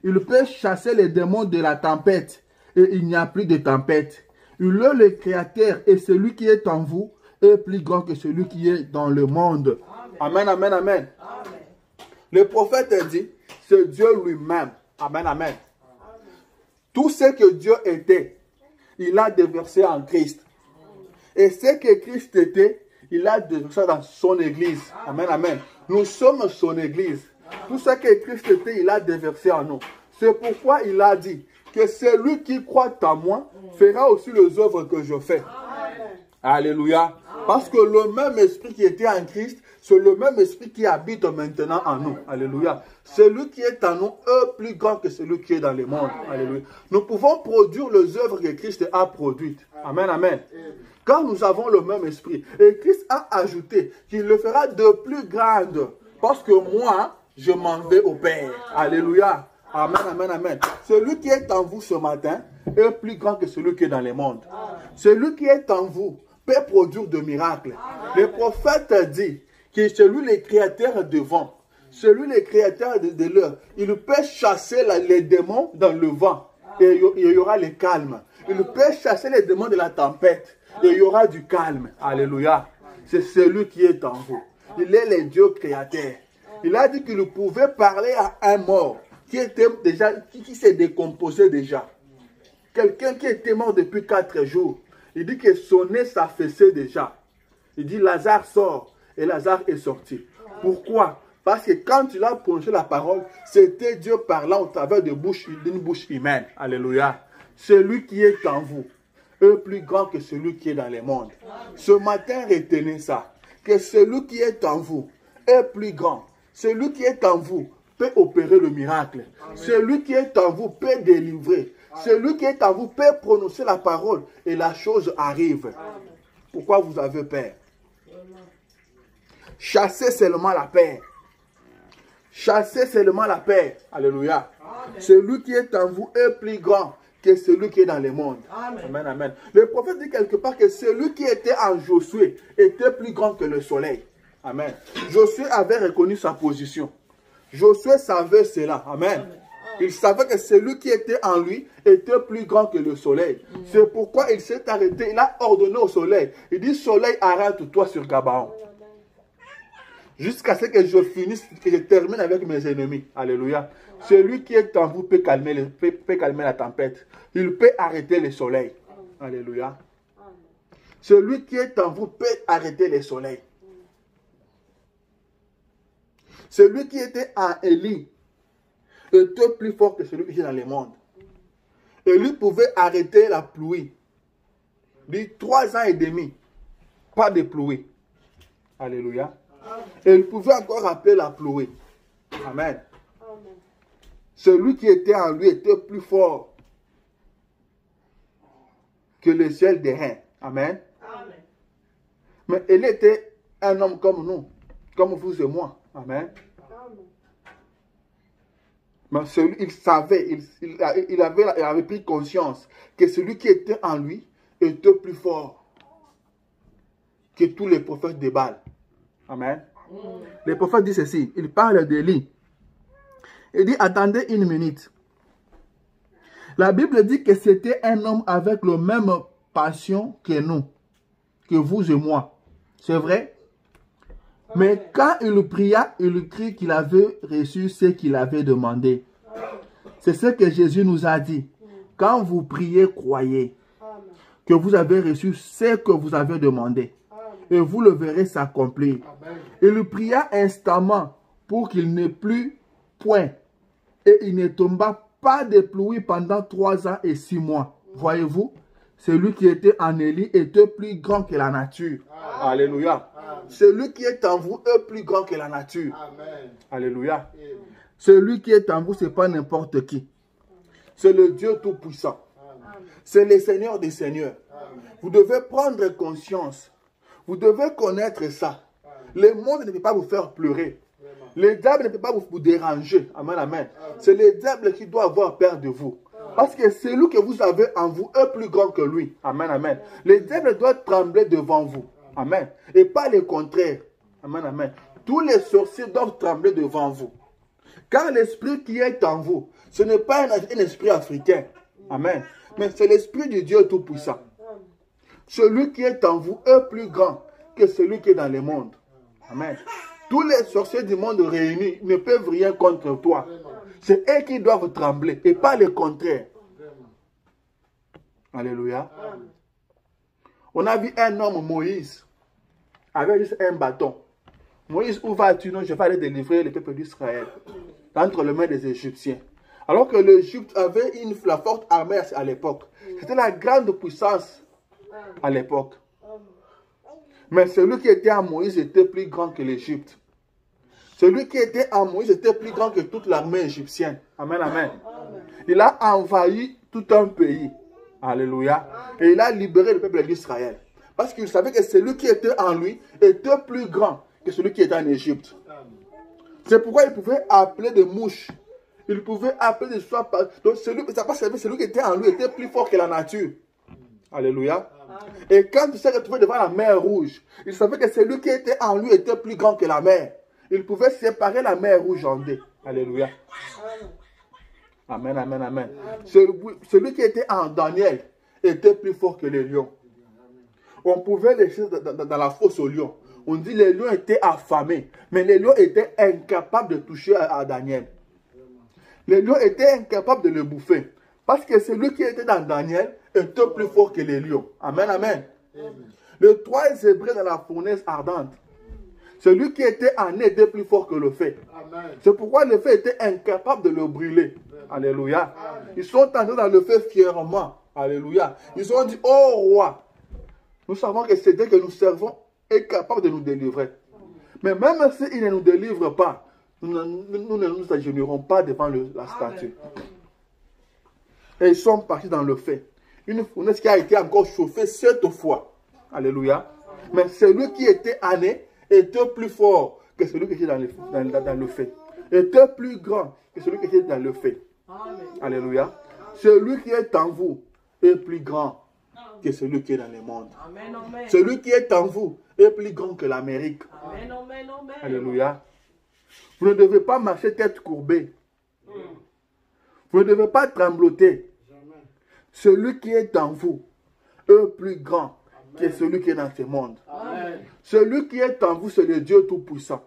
Il peut chasser les démons de la tempête et il n'y a plus de tempête. Il est le Créateur et celui qui est en vous est plus grand que celui qui est dans le monde. Amen, amen, amen. Amen. Le prophète dit, c'est Dieu lui-même. Amen, amen. Tout ce que Dieu était, il a déversé en Christ. Et ce que Christ était, il a déversé dans son église. Amen, amen. Nous sommes son église. Tout ce que Christ était, il a déversé en nous. C'est pourquoi il a dit que celui qui croit en moi fera aussi les œuvres que je fais. Alléluia. Parce que le même esprit qui était en Christ, c'est le même esprit qui habite maintenant en nous. Alléluia. Celui qui est en nous est plus grand que celui qui est dans le monde. Alléluia. Nous pouvons produire les œuvres que Christ a produites. Amen, amen. Quand nous avons le même esprit. Et Christ a ajouté qu'il le fera de plus grande. Parce que moi, je m'en vais au Père. Alléluia. Amen, amen, amen. Celui qui est en vous ce matin est plus grand que celui qui est dans le monde. Celui qui est en vous peut produire de miracles. Le prophète dit que celui le créateur de vent, celui le créateur de l'heure, il peut chasser les démons dans le vent et il y aura le calme. Il peut chasser les démons de la tempête et il y aura du calme. Alléluia. C'est celui qui est en vous. Il est le Dieu créateur. Il a dit qu'il pouvait parler à un mort qui était déjà, qui s'est décomposé déjà. Quelqu'un qui était mort depuis 4 jours. Il dit que son nez s'affaissait déjà. Il dit Lazare sort. Et Lazare est sorti. Pourquoi? Parce que quand il a prononcé la parole, c'était Dieu parlant au travers d'une bouche humaine. Alléluia. Celui qui est en vous est plus grand que celui qui est dans le monde. Ce matin, retenez ça. Que celui qui est en vous est plus grand. Celui qui est en vous peut opérer le miracle. Celui qui est en vous peut délivrer. Celui qui est en vous peut prononcer la parole et la chose arrive. Pourquoi vous avez peur? Chassez seulement la peur. Chassez seulement la peur. Alléluia. Celui qui est en vous est plus grand que celui qui est dans le monde. Amen, amen. Le prophète dit quelque part que celui qui était en Josué était plus grand que le soleil. Amen. Josué avait reconnu sa position. Josué savait cela. Amen. Il savait que celui qui était en lui était plus grand que le soleil. C'est pourquoi il s'est arrêté. Il a ordonné au soleil. Il dit, soleil, arrête-toi sur Gabaon. Jusqu'à ce que je finisse, que je termine avec mes ennemis. Alléluia. Celui qui est en vous peut calmer la tempête. Il peut arrêter le soleil. Alléluia. Celui qui est en vous peut arrêter le soleil. Celui qui était en Élie était plus fort que celui qui est dans le monde. Et lui pouvait arrêter la pluie. Il dit 3 ans et demi, pas de pluie. Alléluia. Et il pouvait encore appeler la pluie. Amen. Celui qui était en lui était plus fort que le ciel des reins. Amen. Mais il était un homme comme nous, comme vous et moi. Amen. Mais celui, il savait, il avait pris conscience que celui qui était en lui était plus fort que tous les prophètes de Baal. Amen. Les prophètes disent ceci, il parle d'Élie. Il dit, attendez une minute. La Bible dit que c'était un homme avec la même passion que nous, que vous et moi. C'est vrai? Mais quand il pria, il crie qu'il avait reçu ce qu'il avait demandé. C'est ce que Jésus nous a dit. Quand vous priez, croyez que vous avez reçu ce que vous avez demandé. Et vous le verrez s'accomplir. Il pria instamment pour qu'il n'ait plus point. Et il ne tomba pas de pluie pendant 3 ans et 6 mois. Voyez-vous, celui qui était en Élie était plus grand que la nature. Alléluia. Celui qui est en vous est plus grand que la nature. Amen. Alléluia. Celui qui est en vous, ce n'est pas n'importe qui. C'est le Dieu Tout-Puissant. C'est le Seigneur des Seigneurs. Amen. Vous devez prendre conscience. Vous devez connaître ça. Le monde ne peut pas vous faire pleurer. Le diable ne peut pas vous déranger. Amen, amen. C'est le diable qui doit avoir peur de vous. Parce que celui que vous avez en vous est plus grand que lui. Amen, amen. Le diable doit trembler devant vous. Amen. Et pas le contraire. Amen, amen. Tous les sorciers doivent trembler devant vous. Car l'esprit qui est en vous, ce n'est pas un esprit africain. Amen. Mais c'est l'esprit du Dieu Tout-Puissant. Celui qui est en vous est plus grand que celui qui est dans le monde. Amen. Tous les sorciers du monde réunis ne peuvent rien contre toi. C'est eux qui doivent trembler et pas le contraire. Alléluia. On a vu un homme, Moïse, avec juste un bâton. Moïse, où vas-tu? Non, je vais aller délivrer le peuple d'Israël entre les mains des Égyptiens. Alors que l'Égypte avait la forte armée à l'époque. C'était la grande puissance à l'époque. Mais celui qui était à Moïse était plus grand que l'Égypte. Celui qui était à Moïse était plus grand que toute l'armée égyptienne. Amen, amen. Il a envahi tout un pays. Alléluia. Et il a libéré le peuple d'Israël. Parce qu'il savait que celui qui était en lui était plus grand que celui qui était en Égypte. C'est pourquoi il pouvait appeler des mouches. Il pouvait appeler des soies. Donc celui qui était en lui était plus fort que la nature. Alléluia. Et quand il s'est retrouvé devant la mer Rouge, il savait que celui qui était en lui était plus grand que la mer. Il pouvait séparer la mer Rouge en deux. Alléluia. Amen, amen, amen. Celui qui était en Daniel était plus fort que les lions. On pouvait laisser dans la fosse aux lions. On dit que les lions étaient affamés. Mais les lions étaient incapables de toucher à Daniel. Les lions étaient incapables de le bouffer. Parce que celui qui était dans Daniel était plus fort que les lions. Amen, amen. Les 3 Hébreux dans la fournaise ardente. Celui qui était en eux était plus fort que le feu. C'est pourquoi le feu était incapable de le brûler. Alléluia. Ils sont entrés dans le feu fièrement. Alléluia. Ils ont dit, oh roi, nous savons que c'est Dieu que nous servons est capable de nous délivrer. Mais même s'il ne nous délivre pas, nous ne nous agenouillerons pas devant la statue. Et ils sont partis dans le feu. Une fournaise qui a été encore chauffée 7 fois. Alléluia. Mais celui qui était en eux était plus fort que celui qui était dans le feu. Était plus grand que celui qui était dans le feu. Alléluia. Celui qui est en vous est plus grand que celui qui est dans le monde. Celui qui est en vous est plus grand que l'Amérique. Alléluia. Vous ne devez pas marcher tête courbée. Vous ne devez pas trembloter. Celui qui est en vous est plus grand que celui qui est dans ce monde. Amen. Celui qui est en vous, c'est le Dieu Tout-Puissant.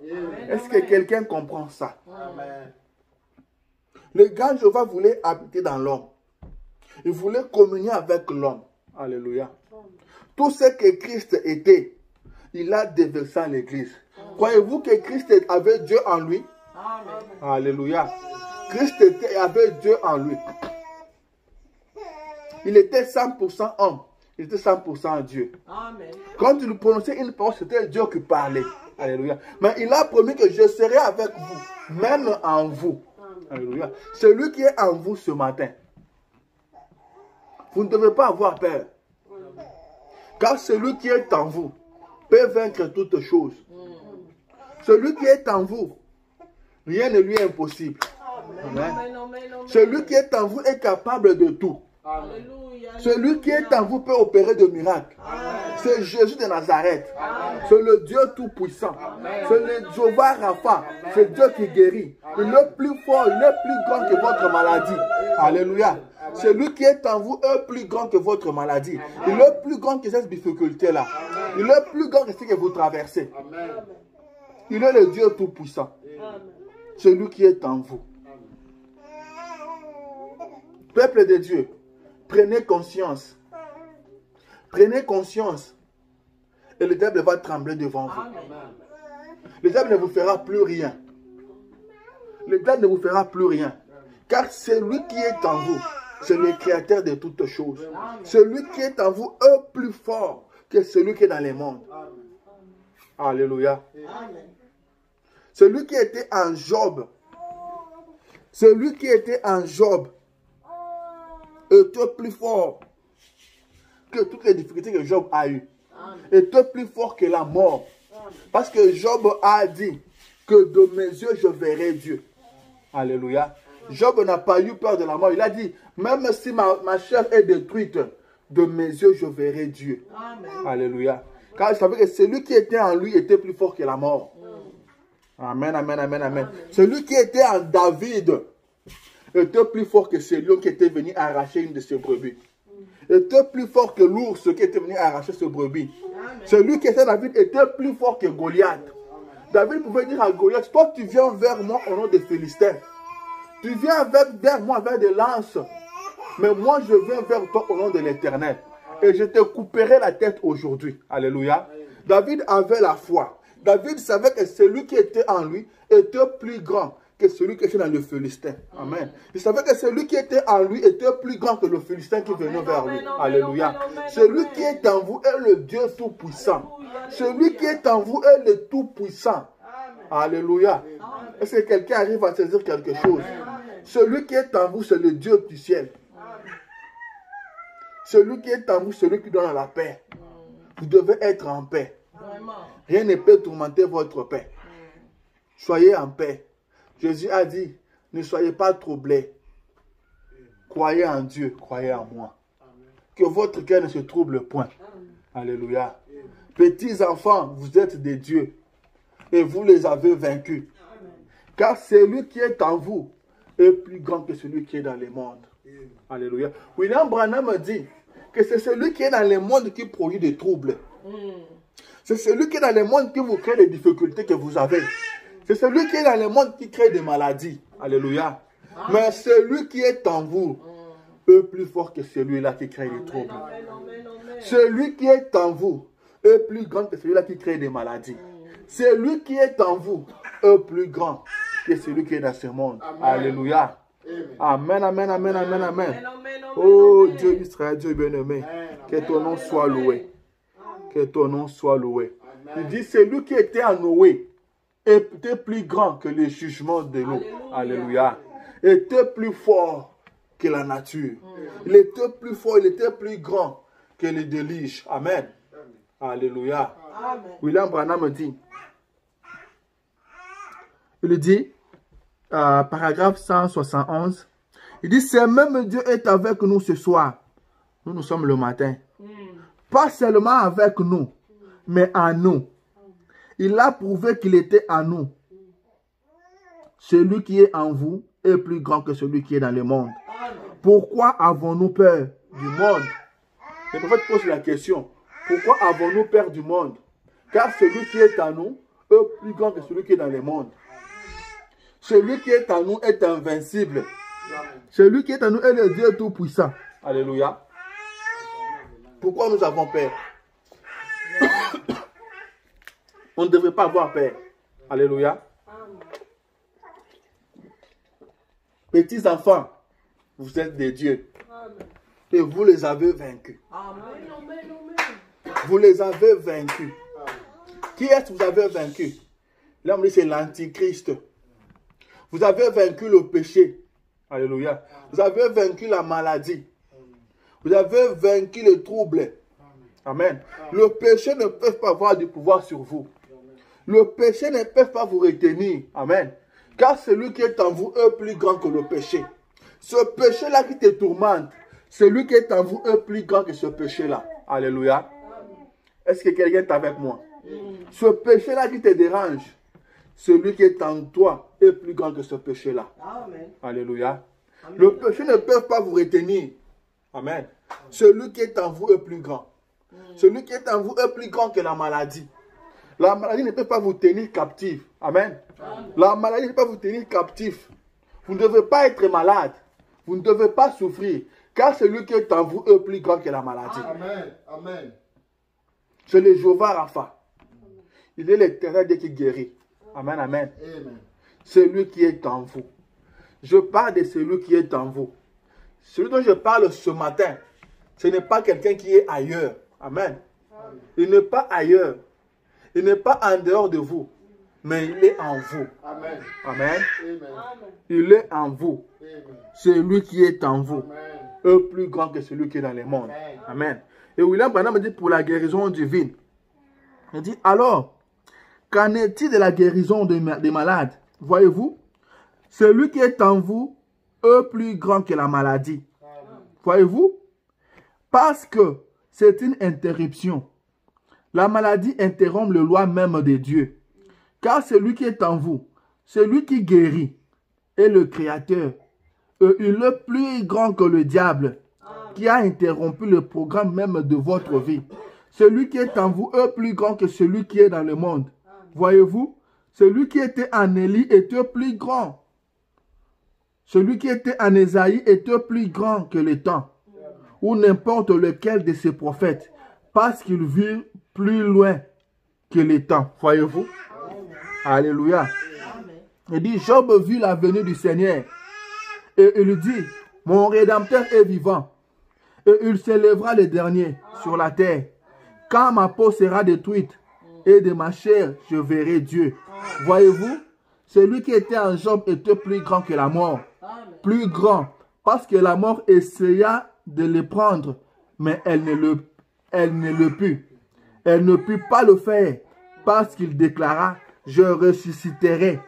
Est-ce que quelqu'un comprend ça? Amen. Le grand Jéhovah voulait habiter dans l'homme. Il voulait communier avec l'homme. Alléluia. Tout ce que Christ était, il a déversé en l'église. Croyez-vous que Christ avait Dieu en lui? Amen. Alléluia. Christ avait Dieu en lui. Il était 100% homme. Il était 100% Dieu. Amen. Quand il prononçait une parole, c'était Dieu qui parlait. Alléluia. Mais il a promis que je serai avec vous, même en vous. Alléluia. Celui qui est en vous ce matin, vous ne devez pas avoir peur. Car celui qui est en vous peut vaincre toutes choses. Celui qui est en vous, rien ne lui est impossible. Amen. Celui qui est en vous est capable de tout. Alléluia. Celui qui est en vous peut opérer de miracles. C'est Jésus de Nazareth. C'est le Dieu Tout-Puissant. C'est le Jéhovah Rapha. C'est Dieu qui guérit. Il est plus fort, il est plus grand que votre maladie. Alléluia. Celui qui est en vous est plus grand que votre maladie. Il est plus grand que cette difficulté-là. Il est plus grand que ce que vous traversez. Il est le Dieu Tout-Puissant. Celui qui est en vous. Peuple de Dieu, prenez conscience. Prenez conscience. Et le diable va trembler devant vous. Le diable ne vous fera plus rien. Le diable ne vous fera plus rien. Car celui qui est en vous, c'est le créateur de toutes choses. Celui qui est en vous est plus fort que celui qui est dans les mondes. Alléluia. Celui qui était en Job, celui qui était en Job était plus fort que toutes les difficultés que Job a eues. Était plus fort que la mort. Parce que Job a dit que de mes yeux je verrai Dieu. Alléluia. Job n'a pas eu peur de la mort. Il a dit, même si ma chair est détruite, de mes yeux je verrai Dieu. Amen. Alléluia. Car il savait que celui qui était en lui était plus fort que la mort. Amen, amen, amen, amen. Celui qui était en David était plus fort que ce lion qui était venu arracher une de ses brebis. Était plus fort que l'ours qui était venu arracher ses brebis. Celui qui était David était plus fort que Goliath. David pouvait dire à Goliath, toi tu viens vers moi au nom des Philistins. Tu viens vers moi avec des lances. Mais moi je viens vers toi au nom de l'Éternel. Et je te couperai la tête aujourd'hui. Alléluia. David avait la foi. David savait que celui qui était en lui était plus grand que celui qui était dans le Philistin. Amen. Il savait que celui qui était en lui était plus grand que le Philistin qui venait vers lui. Alléluia. Celui qui est en vous est le Dieu Tout-Puissant. Celui qui est en vous est le Tout-Puissant. Alléluia. Est-ce que quelqu'un arrive à saisir quelque chose? Celui qui est en vous, c'est le Dieu du ciel. Celui qui est en vous, celui qui donne la paix. Vous devez être en paix. Rien ne peut tourmenter votre paix. Soyez en paix. Jésus a dit, ne soyez pas troublés. Croyez en Dieu, croyez en moi. Que votre cœur ne se trouble point. Alléluia. Petits enfants, vous êtes des dieux. Et vous les avez vaincus. Car celui qui est en vous est plus grand que celui qui est dans le monde. Alléluia. William Branham dit que c'est celui qui est dans le monde qui produit des troubles. C'est celui qui est dans le monde qui vous crée les difficultés que vous avez. C'est celui qui est dans le monde qui crée des maladies. Alléluia. Mais celui qui est en vous est plus fort que celui-là qui crée des troubles. Celui qui est en vous est plus grand que celui-là qui crée des maladies. Celui qui est en vous est plus grand que celui qui est dans ce monde. Alléluia. Amen, amen, amen, amen, amen. Oh Dieu Israël, Dieu bien-aimé, que ton nom soit loué. Que ton nom soit loué. Il dit, celui qui était en Noé était plus grand que les jugements de l'eau. Alléluia. Il était plus fort que la nature. Il était plus fort, il était plus grand que les déluges. Amen. Alléluia. William Branham dit, il dit, paragraphe 171, il dit, ce même Dieu est avec nous ce soir. Nous sommes le matin. Pas seulement avec nous, mais en nous. Il a prouvé qu'il était en nous. Celui qui est en vous est plus grand que celui qui est dans le monde. Pourquoi avons-nous peur du monde? Le prophète pose la question. Pourquoi avons-nous peur du monde? Car celui qui est en nous est plus grand que celui qui est dans le monde. Celui qui est en nous est invincible. Celui qui est en nous est le Dieu Tout-Puissant. Alléluia. Pourquoi nous avons peur? On ne devrait pas avoir peur. Alléluia. Petits enfants, vous êtes des dieux. Et vous les avez vaincus. Vous les avez vaincus. Qui est-ce que vous avez vaincu? Là, on dit c'est l'Antichrist. Vous avez vaincu le péché. Alléluia. Vous avez vaincu la maladie. Vous avez vaincu le trouble. Amen. Le péché ne peut pas avoir du pouvoir sur vous. Le péché ne peut pas vous retenir. Amen. Car celui qui est en vous est plus grand que le péché. Ce péché-là qui te tourmente, celui qui est en vous est plus grand que ce péché-là. Alléluia. Est-ce que quelqu'un est avec moi? Ce péché-là qui te dérange, celui qui est en toi est plus grand que ce péché-là. Alléluia. Le péché ne peut pas vous retenir. Amen. Celui qui est en vous est plus grand. Celui qui est en vous est plus grand que la maladie. La maladie ne peut pas vous tenir captif. Amen. La maladie ne peut pas vous tenir captif. Vous ne devez pas être malade. Vous ne devez pas souffrir. Car celui qui est en vous est plus grand que la maladie. Amen. Amen. C'est le Jéhovah Rapha. Il est l'Éternel Dieu qui guérit. Amen, amen. Celui qui est en vous. Je parle de celui qui est en vous. Celui dont je parle ce matin, ce n'est pas quelqu'un qui est ailleurs. Amen. Il n'est pas ailleurs. Il n'est pas en dehors de vous. Mais il est en vous. Amen. Amen. Amen. Il est en vous. Amen. Celui qui est en vous Amen. est plus grand que celui qui est dans le monde. Amen. Et William Branham dit pour la guérison divine. Il dit alors, qu'en est-il de la guérison des malades? Voyez-vous, celui qui est en vous est plus grand que la maladie. Voyez-vous, parce que c'est une interruption. La maladie interrompt le loi même de Dieu. Car celui qui est en vous, celui qui guérit, est le Créateur. Et il est plus grand que le diable qui a interrompu le programme même de votre vie. Celui qui est en vous est plus grand que celui qui est dans le monde. Voyez-vous, celui qui était en Élie était plus grand. Celui qui était en Ésaïe était plus grand que le temps, ou n'importe lequel de ses prophètes, parce qu'il vit plus loin que le temps. Voyez-vous? Alléluia. Il dit, Job vit la venue du Seigneur. Et il dit, mon Rédempteur est vivant. Et il s'élèvera le dernier sur la terre. Quand ma peau sera détruite et de ma chair, je verrai Dieu. Voyez-vous, celui qui était en Job était plus grand que la mort. Plus grand, parce que la mort essaya de le prendre, mais elle ne le put. Elle ne put pas le faire, parce qu'il déclara, je ressusciterai.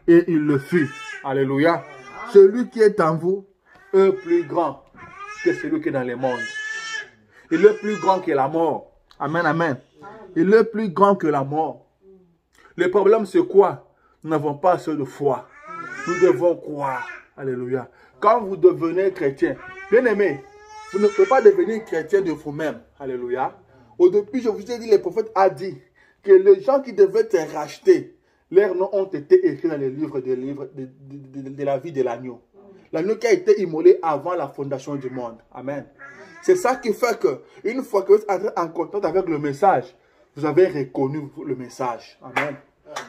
Et il le fut. Alléluia. Celui qui est en vous est plus grand que celui qui est dans le monde. Il est plus grand que la mort. Amen, amen. Il est plus grand que la mort. Le problème, c'est quoi? Nous n'avons pas assez de foi. Nous devons croire. Alléluia. Quand vous devenez chrétien, bien aimé, vous ne pouvez pas devenir chrétien de vous-même. Alléluia. Au début, je vous ai dit, le prophète a dit que les gens qui devaient te racheter, leurs noms ont été écrits dans les livres de la vie de l'agneau. L'agneau qui a été immolé avant la fondation du monde. Amen. C'est ça qui fait que, une fois que vous êtes entré en contact avec le message, vous avez reconnu le message. Amen.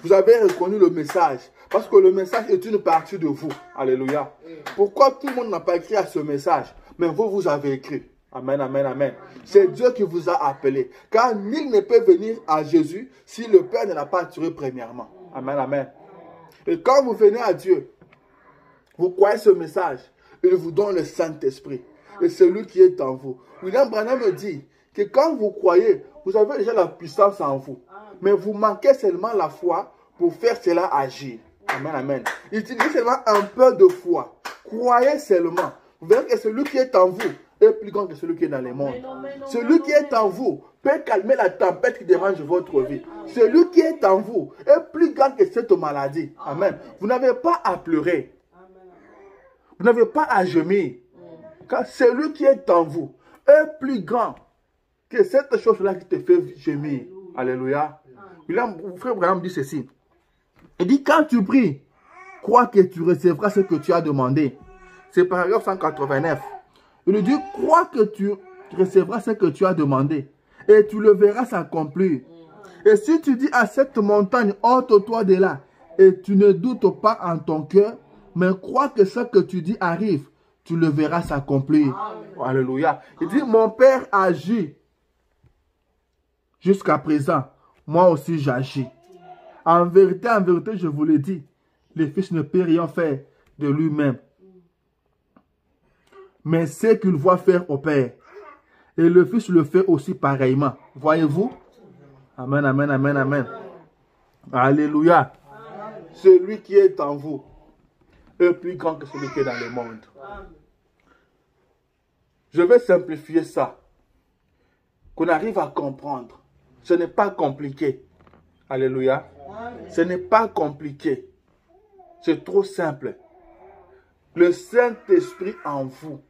Vous avez reconnu le message. Parce que le message est une partie de vous. Alléluia. Pourquoi tout le monde n'a pas écrit à ce message? Mais vous, vous avez écrit. Amen, amen, amen. C'est Dieu qui vous a appelé. Car nul ne peut venir à Jésus si le Père ne l'a pas attiré premièrement. Amen, amen. Et quand vous venez à Dieu, vous croyez ce message, il vous donne le Saint-Esprit. Et celui qui est en vous. William Branham me dit que quand vous croyez, vous avez déjà la puissance en vous. Mais vous manquez seulement la foi pour faire cela agir. Amen, amen. Utilisez seulement un peu de foi. Croyez seulement. Vous verrez que celui qui est en vous est plus grand que celui qui est dans le monde. Celui qui est en vous peut calmer la tempête qui dérange votre vie. Celui qui est en vous est plus grand que cette maladie. Amen. Vous n'avez pas à pleurer. Vous n'avez pas à gémir. Car celui qui est en vous est plus grand que cette chose-là qui te fait gémir. Alléluia. Frère Branham dit ceci. Il dit, quand tu pries, crois que tu recevras ce que tu as demandé. C'est paragraphe 189. Il dit, crois que tu recevras ce que tu as demandé. Et tu le verras s'accomplir. Et si tu dis à cette montagne, ôte-toi de là, et tu ne doutes pas en ton cœur, mais crois que ce que tu dis arrive, tu le verras s'accomplir. Alléluia. Il dit, mon Père agit jusqu'à présent. Moi aussi j'agis. En vérité, je vous le dis, le Fils ne peut rien faire de lui-même. Mais ce qu'il voit faire au Père. Et le Fils le fait aussi pareillement. Voyez-vous? Amen, amen, amen, amen. Alléluia. Celui qui est en vous est plus grand que celui qui est dans le monde. Je vais simplifier ça. Qu'on arrive à comprendre. Ce n'est pas compliqué. Alléluia. Ce n'est pas compliqué. C'est trop simple. Le Saint-Esprit en vous.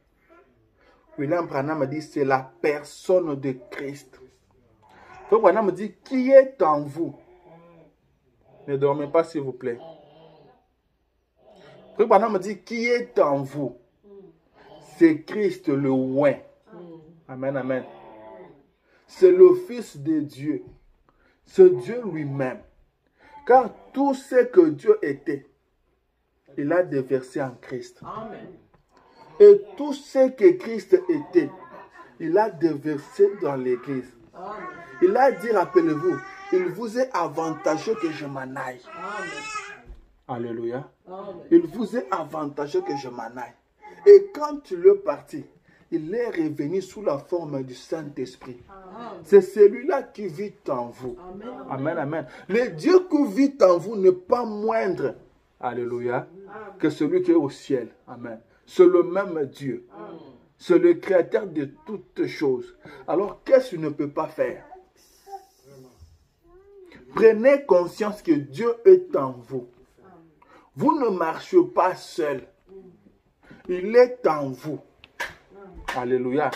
William Branham me dit, c'est la personne de Christ. William Branham me dit, qui est en vous? Ne dormez pas, s'il vous plaît. William Branham me dit, qui est en vous? C'est Christ le oint. Amen, amen. C'est le Fils de Dieu. C'est Dieu lui-même. Car tout ce que Dieu était, il a déversé en Christ. Amen. Et tout ce que Christ était, il a déversé dans l'Église. Il a dit, rappelez-vous, il vous est avantageux que je m'en aille. Amen. Alléluia. Amen. Il vous est avantageux que je m'en aille. Et quand il est parti, il est revenu sous la forme du Saint-Esprit. C'est celui-là qui vit en vous. Amen. Amen, amen. Le Dieu qui vit en vous n'est pas moindre, alléluia, que celui qui est au ciel. Amen. C'est le même Dieu. C'est le créateur de toutes choses. Alors, qu'est-ce qu'il ne peut pas faire? Prenez conscience que Dieu est en vous. Vous ne marchez pas seul. Il est en vous. Alléluia.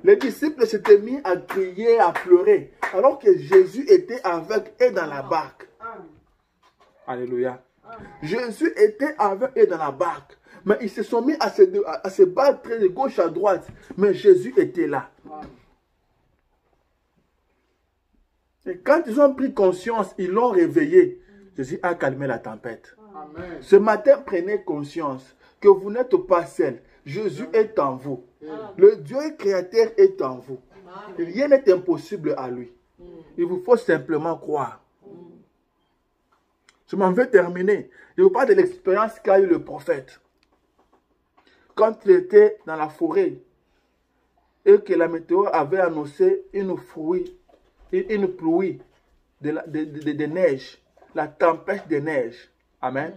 Les disciples s'étaient mis à crier, à pleurer, alors que Jésus était avec eux dans la barque. Alléluia. Jésus était avec eux dans la barque. Mais ils se sont mis à se battre de gauche à droite. Mais Jésus était là. Et quand ils ont pris conscience, ils l'ont réveillé. Jésus a calmé la tempête. Amen. Ce matin, prenez conscience que vous n'êtes pas seul. Jésus est en vous. Le Dieu créateur est en vous. Rien n'est impossible à lui. Il vous faut simplement croire. Je m'en vais terminer. Je vous parle de l'expérience qu'a eu le prophète. Quand il était dans la forêt et que la météo avait annoncé une pluie de neige, la tempête de neige. Amen.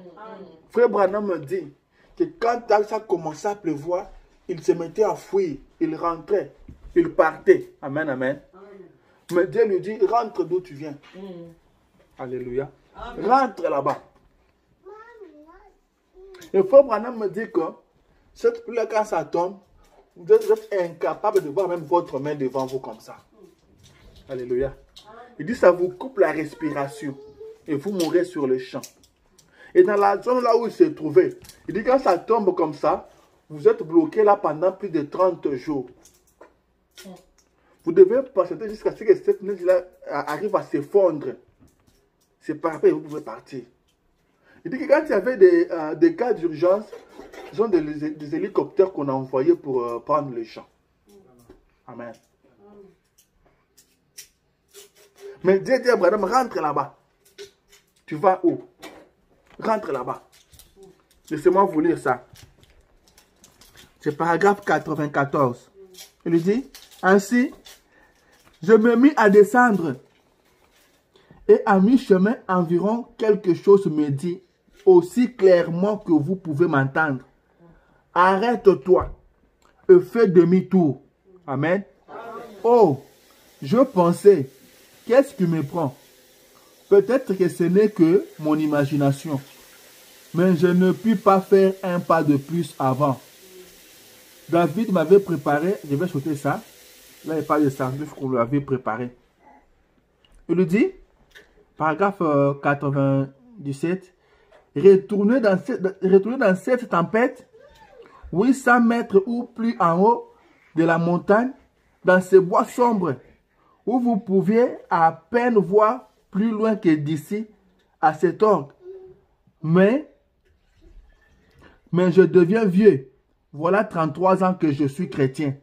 Frère Branham me dit que quand ça commençait à pleuvoir, il se mettait à fuir, il rentrait, il partait. Amen, amen. Mais Dieu lui dit, rentre d'où tu viens. Alléluia. Rentre là-bas. Et frère Branham me dit que cette pluie-là, quand ça tombe, vous êtes incapable de voir même votre main devant vous comme ça. Alléluia. Il dit, ça vous coupe la respiration et vous mourrez sur le champ. Et dans la zone là où il se trouvait, il dit, quand ça tombe comme ça, vous êtes bloqué là pendant plus de 30 jours. Vous devez patienter jusqu'à ce que cette neige-là arrive à s'effondrer. C'est par après que vous pouvez partir. Il dit que quand il y avait des cas d'urgence, ce sont des hélicoptères qu'on a envoyés pour prendre les champs. Amen. Mais Dieu dit à Abraham, rentre là-bas. Tu vas où? Rentre là-bas. Laissez-moi vous lire ça. C'est paragraphe 94. Il lui dit, ainsi, je me mis à descendre. Et à mi-chemin environ, quelque chose me dit, aussi clairement que vous pouvez m'entendre. Arrête-toi et fais demi-tour. Amen. Oh, je pensais, qu'est-ce qui me prend? Peut-être que ce n'est que mon imagination. Mais je ne puis pas faire un pas de plus avant. David m'avait préparé, je vais sauter ça. Là, il parle de ça, qu'on lui avait préparé. Il lui dit, paragraphe 97, retournez dans cette tempête, 800 mètres ou plus en haut de la montagne, dans ces bois sombres, où vous pouviez à peine voir plus loin que d'ici, à cet ordre. Mais je deviens vieux. Voilà 33 ans que je suis chrétien.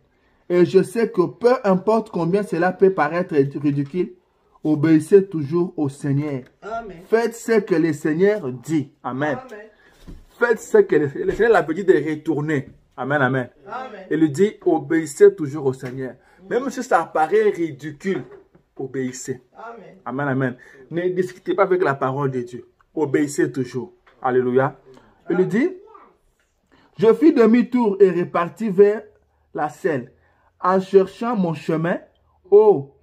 Et je sais que peu importe combien cela peut paraître ridicule, obéissez toujours au Seigneur. Amen. Faites ce que le Seigneur dit. Amen. Amen. Faites ce que le Seigneur l'a dit de retourner. Amen, amen. Amen. Il lui dit, obéissez toujours au Seigneur. Même si ça paraît ridicule, obéissez. Amen. Amen, amen. Ne discutez pas avec la parole de Dieu. Obéissez toujours. Alléluia. Il lui dit, je fis demi-tour et repartis vers la selle. En cherchant mon chemin, oh,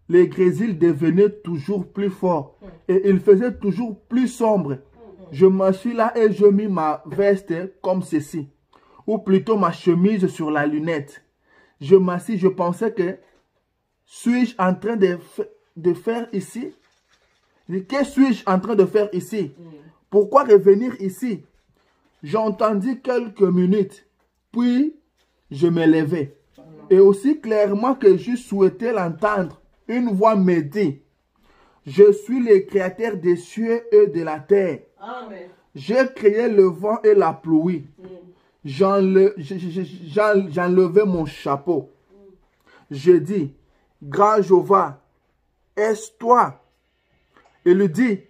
les grésil devenaient toujours plus forts et il faisait toujours plus sombre. Je m'assis là et je mis ma veste comme ceci, ou plutôt ma chemise sur la lunette. Je m'assis, je pensais que suis-je en train de faire ici? Que suis-je en train de faire ici? Pourquoi revenir ici? J'entendis quelques minutes, puis je me levai. Et aussi clairement que je souhaitais l'entendre, une voix me dit, je suis le créateur des cieux et de la terre. Amen. J'ai créé le vent et la pluie. J'enlevai mon chapeau. Je dis, grand Jéhovah, est-ce toi? Il lui dit,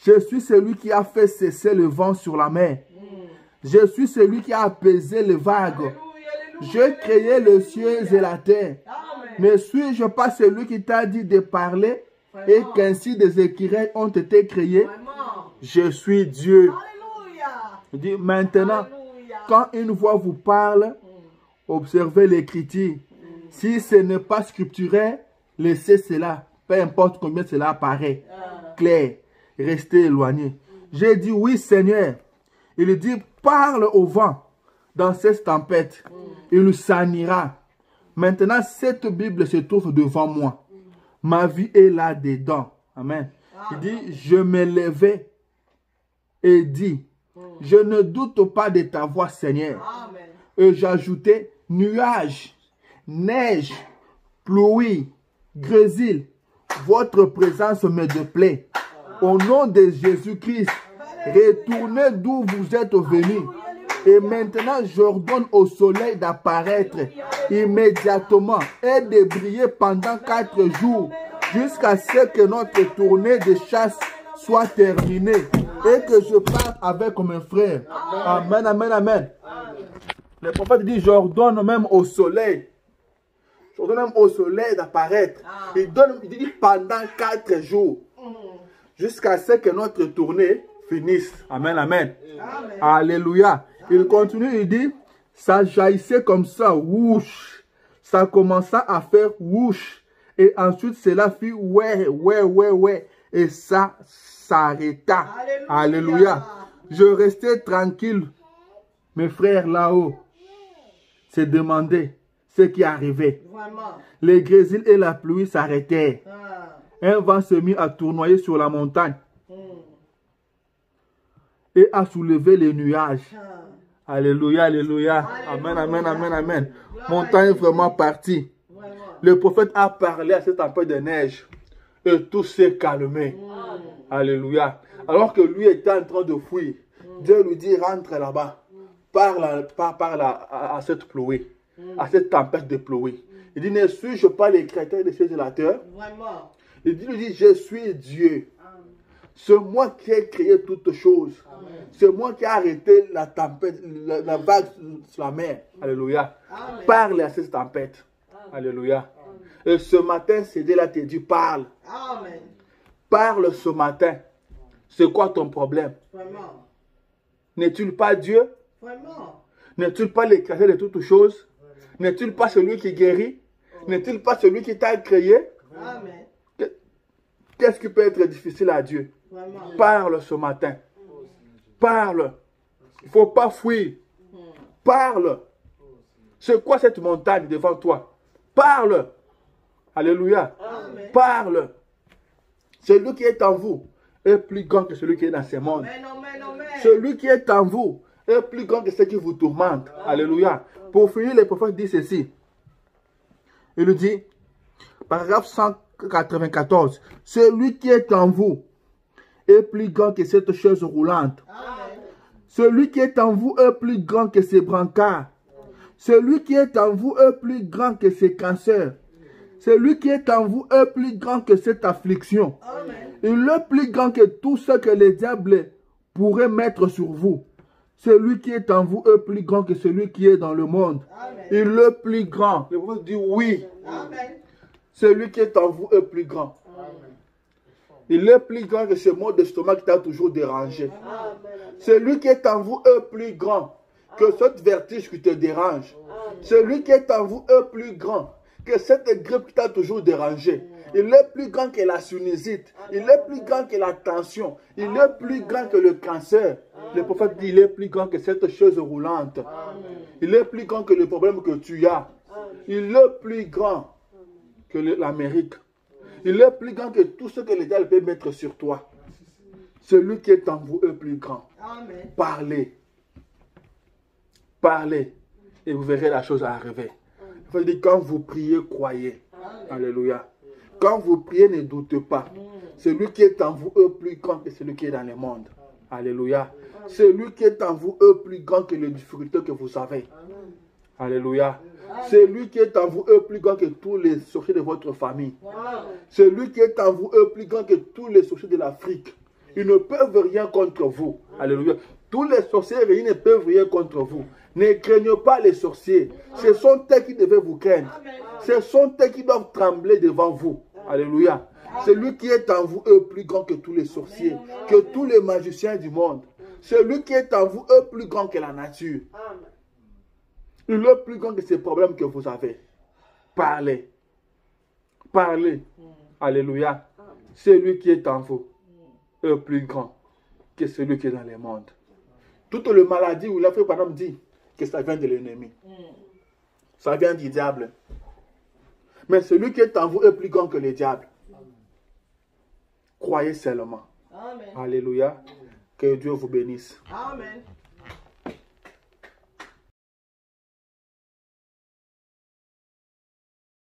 je suis celui qui a fait cesser le vent sur la mer. Je suis celui qui a apaisé les vagues. Alléluia, J'ai créé les cieux et la terre. Amen. Ne suis-je pas celui qui t'a dit de parler et qu'ainsi des écureuils ont été créés? Vraiment. Je suis Dieu. Alléluia. Il dit, maintenant, Alléluia. quand une voix vous parle, observez l'écriture. Si ce n'est pas scripturel, laissez cela. Peu importe combien cela apparaît. Clair. Restez éloigné. J'ai dit, oui Seigneur. Il dit, parle au vent dans cette tempête. Il s'en ira. Maintenant, cette Bible se trouve devant moi. Ma vie est là-dedans. Amen. Il dit, je me levai et dit, je ne doute pas de ta voix, Seigneur. Amen. Et j'ajoutais, nuages, neige, pluie, grésil. Votre présence me déplaît. Au nom de Jésus-Christ, Retournez d'où vous êtes venus. Et maintenant, j'ordonne au soleil d'apparaître immédiatement et de briller pendant 4 jours jusqu'à ce que notre tournée de chasse soit terminée et que je parte avec mes frères. Amen, amen, amen. Le prophète dit, j'ordonne même au soleil. J'ordonne même au soleil d'apparaître. Il dit pendant 4 jours jusqu'à ce que notre tournée finisse. Amen, amen. Alléluia. Il continue, il dit, ça jaillissait comme ça, whoosh. Ça commença à faire whoosh. Et ensuite, cela fit ouais. Et ça s'arrêta. Alléluia. Je restais tranquille. Mes frères là-haut se demandaient ce qui arrivait. Les grésil et la pluie s'arrêtèrent. Un vent se mit à tournoyer sur la montagne et à soulever les nuages. Alléluia, alléluia. Amen, amen, amen, amen. Montagne vraiment partie. Le prophète a parlé à cette tempête de neige et tout s'est calmé. Alléluia. Alors que lui était en train de fuir, Dieu lui dit, rentre là-bas. Parle à cette pluie, à cette tempête de pluie. Il dit, ne suis-je pas le créateur des cieux et de la terre? Il dit, je suis Dieu. C'est moi qui ai créé toutes choses. C'est moi qui ai arrêté la tempête, la vague sur la mer. Alléluia. Amen. Parle à cette tempête. Alléluia. Et ce matin, c'est Dieu là te dit, parle. Amen. Parle ce matin. C'est quoi ton problème? N'est-il pas Dieu? N'est-il pas le créateur de toutes choses? N'est-il pas celui qui guérit? N'est-il pas celui qui t'a créé? Qu'est-ce qui peut être difficile à Dieu? Parle ce matin. Parle. Il ne faut pas fuir. Parle. C'est quoi cette montagne devant toi? Parle. Alléluia. Amen. Parle. Celui qui est en vous est plus grand que celui qui est dans ce monde. Celui qui est en vous est plus grand que ce qui vous tourmente. Alléluia. Pour finir, le prophète dit ceci. Il dit, paragraphe 194, celui qui est en vous est plus grand que cette chaise roulante. Amen. Celui qui est en vous est plus grand que ces brancards. Celui qui est en vous est plus grand que ces cancers. Celui qui est en vous est plus grand que cette affliction. Amen. Il est plus grand que tout ce que le diable pourrait mettre sur vous. Celui qui est en vous est plus grand que celui qui est dans le monde. Amen. Il est plus grand. Le prophète dit oui. Amen. Celui qui est en vous est plus grand. Amen. Il est plus grand que ce mot d'estomac qui t'a toujours dérangé. Amen. Celui qui est en vous est plus grand que cette vertige qui te dérange. Amen. Celui qui est en vous est plus grand que cette grippe qui t'a toujours dérangé. Il est plus grand que la sinusite. Il est plus grand que la tension. Il est plus grand que le cancer. Le prophète dit, il est plus grand que cette chose roulante. Il est plus grand que le problème que tu as. Il est plus grand que l'Amérique. Il est plus grand que tout ce que l'État peut mettre sur toi. Celui qui est en vous est plus grand. Amen. Parlez. Parlez. Et vous verrez la chose arriver. Il faut dire, quand vous priez, croyez. Amen. Alléluia. Quand vous priez, ne doutez pas. Celui qui est en vous est plus grand que celui qui est dans le monde. Alléluia. Celui qui est en vous est plus grand que les difficultés que vous avez. Alléluia. Celui qui est en vous est plus grand que tous les sorciers de votre famille. Celui qui est en vous est plus grand que tous les sorciers de l'Afrique. Ils ne peuvent rien contre vous. Alléluia. Tous les sorciers réunis ne peuvent rien contre vous. Ne craignez pas les sorciers. Ce sont eux qui devaient vous craindre. Ce sont eux qui doivent trembler devant vous. Alléluia. Celui qui est en vous est plus grand que tous les sorciers, que tous les magiciens du monde. Celui qui est en vous est plus grand que la nature. Il est plus grand que ces problèmes que vous avez. Parlez. Parlez. Alléluia. Celui qui est en vous est plus grand que celui qui est dans le monde. Toute la maladie où l'Afrique, par exemple, dit que ça vient de l'ennemi. Ça vient du diable. Mais celui qui est en vous est plus grand que le diable. Croyez seulement. Amen. Alléluia. Que Dieu vous bénisse. Amen.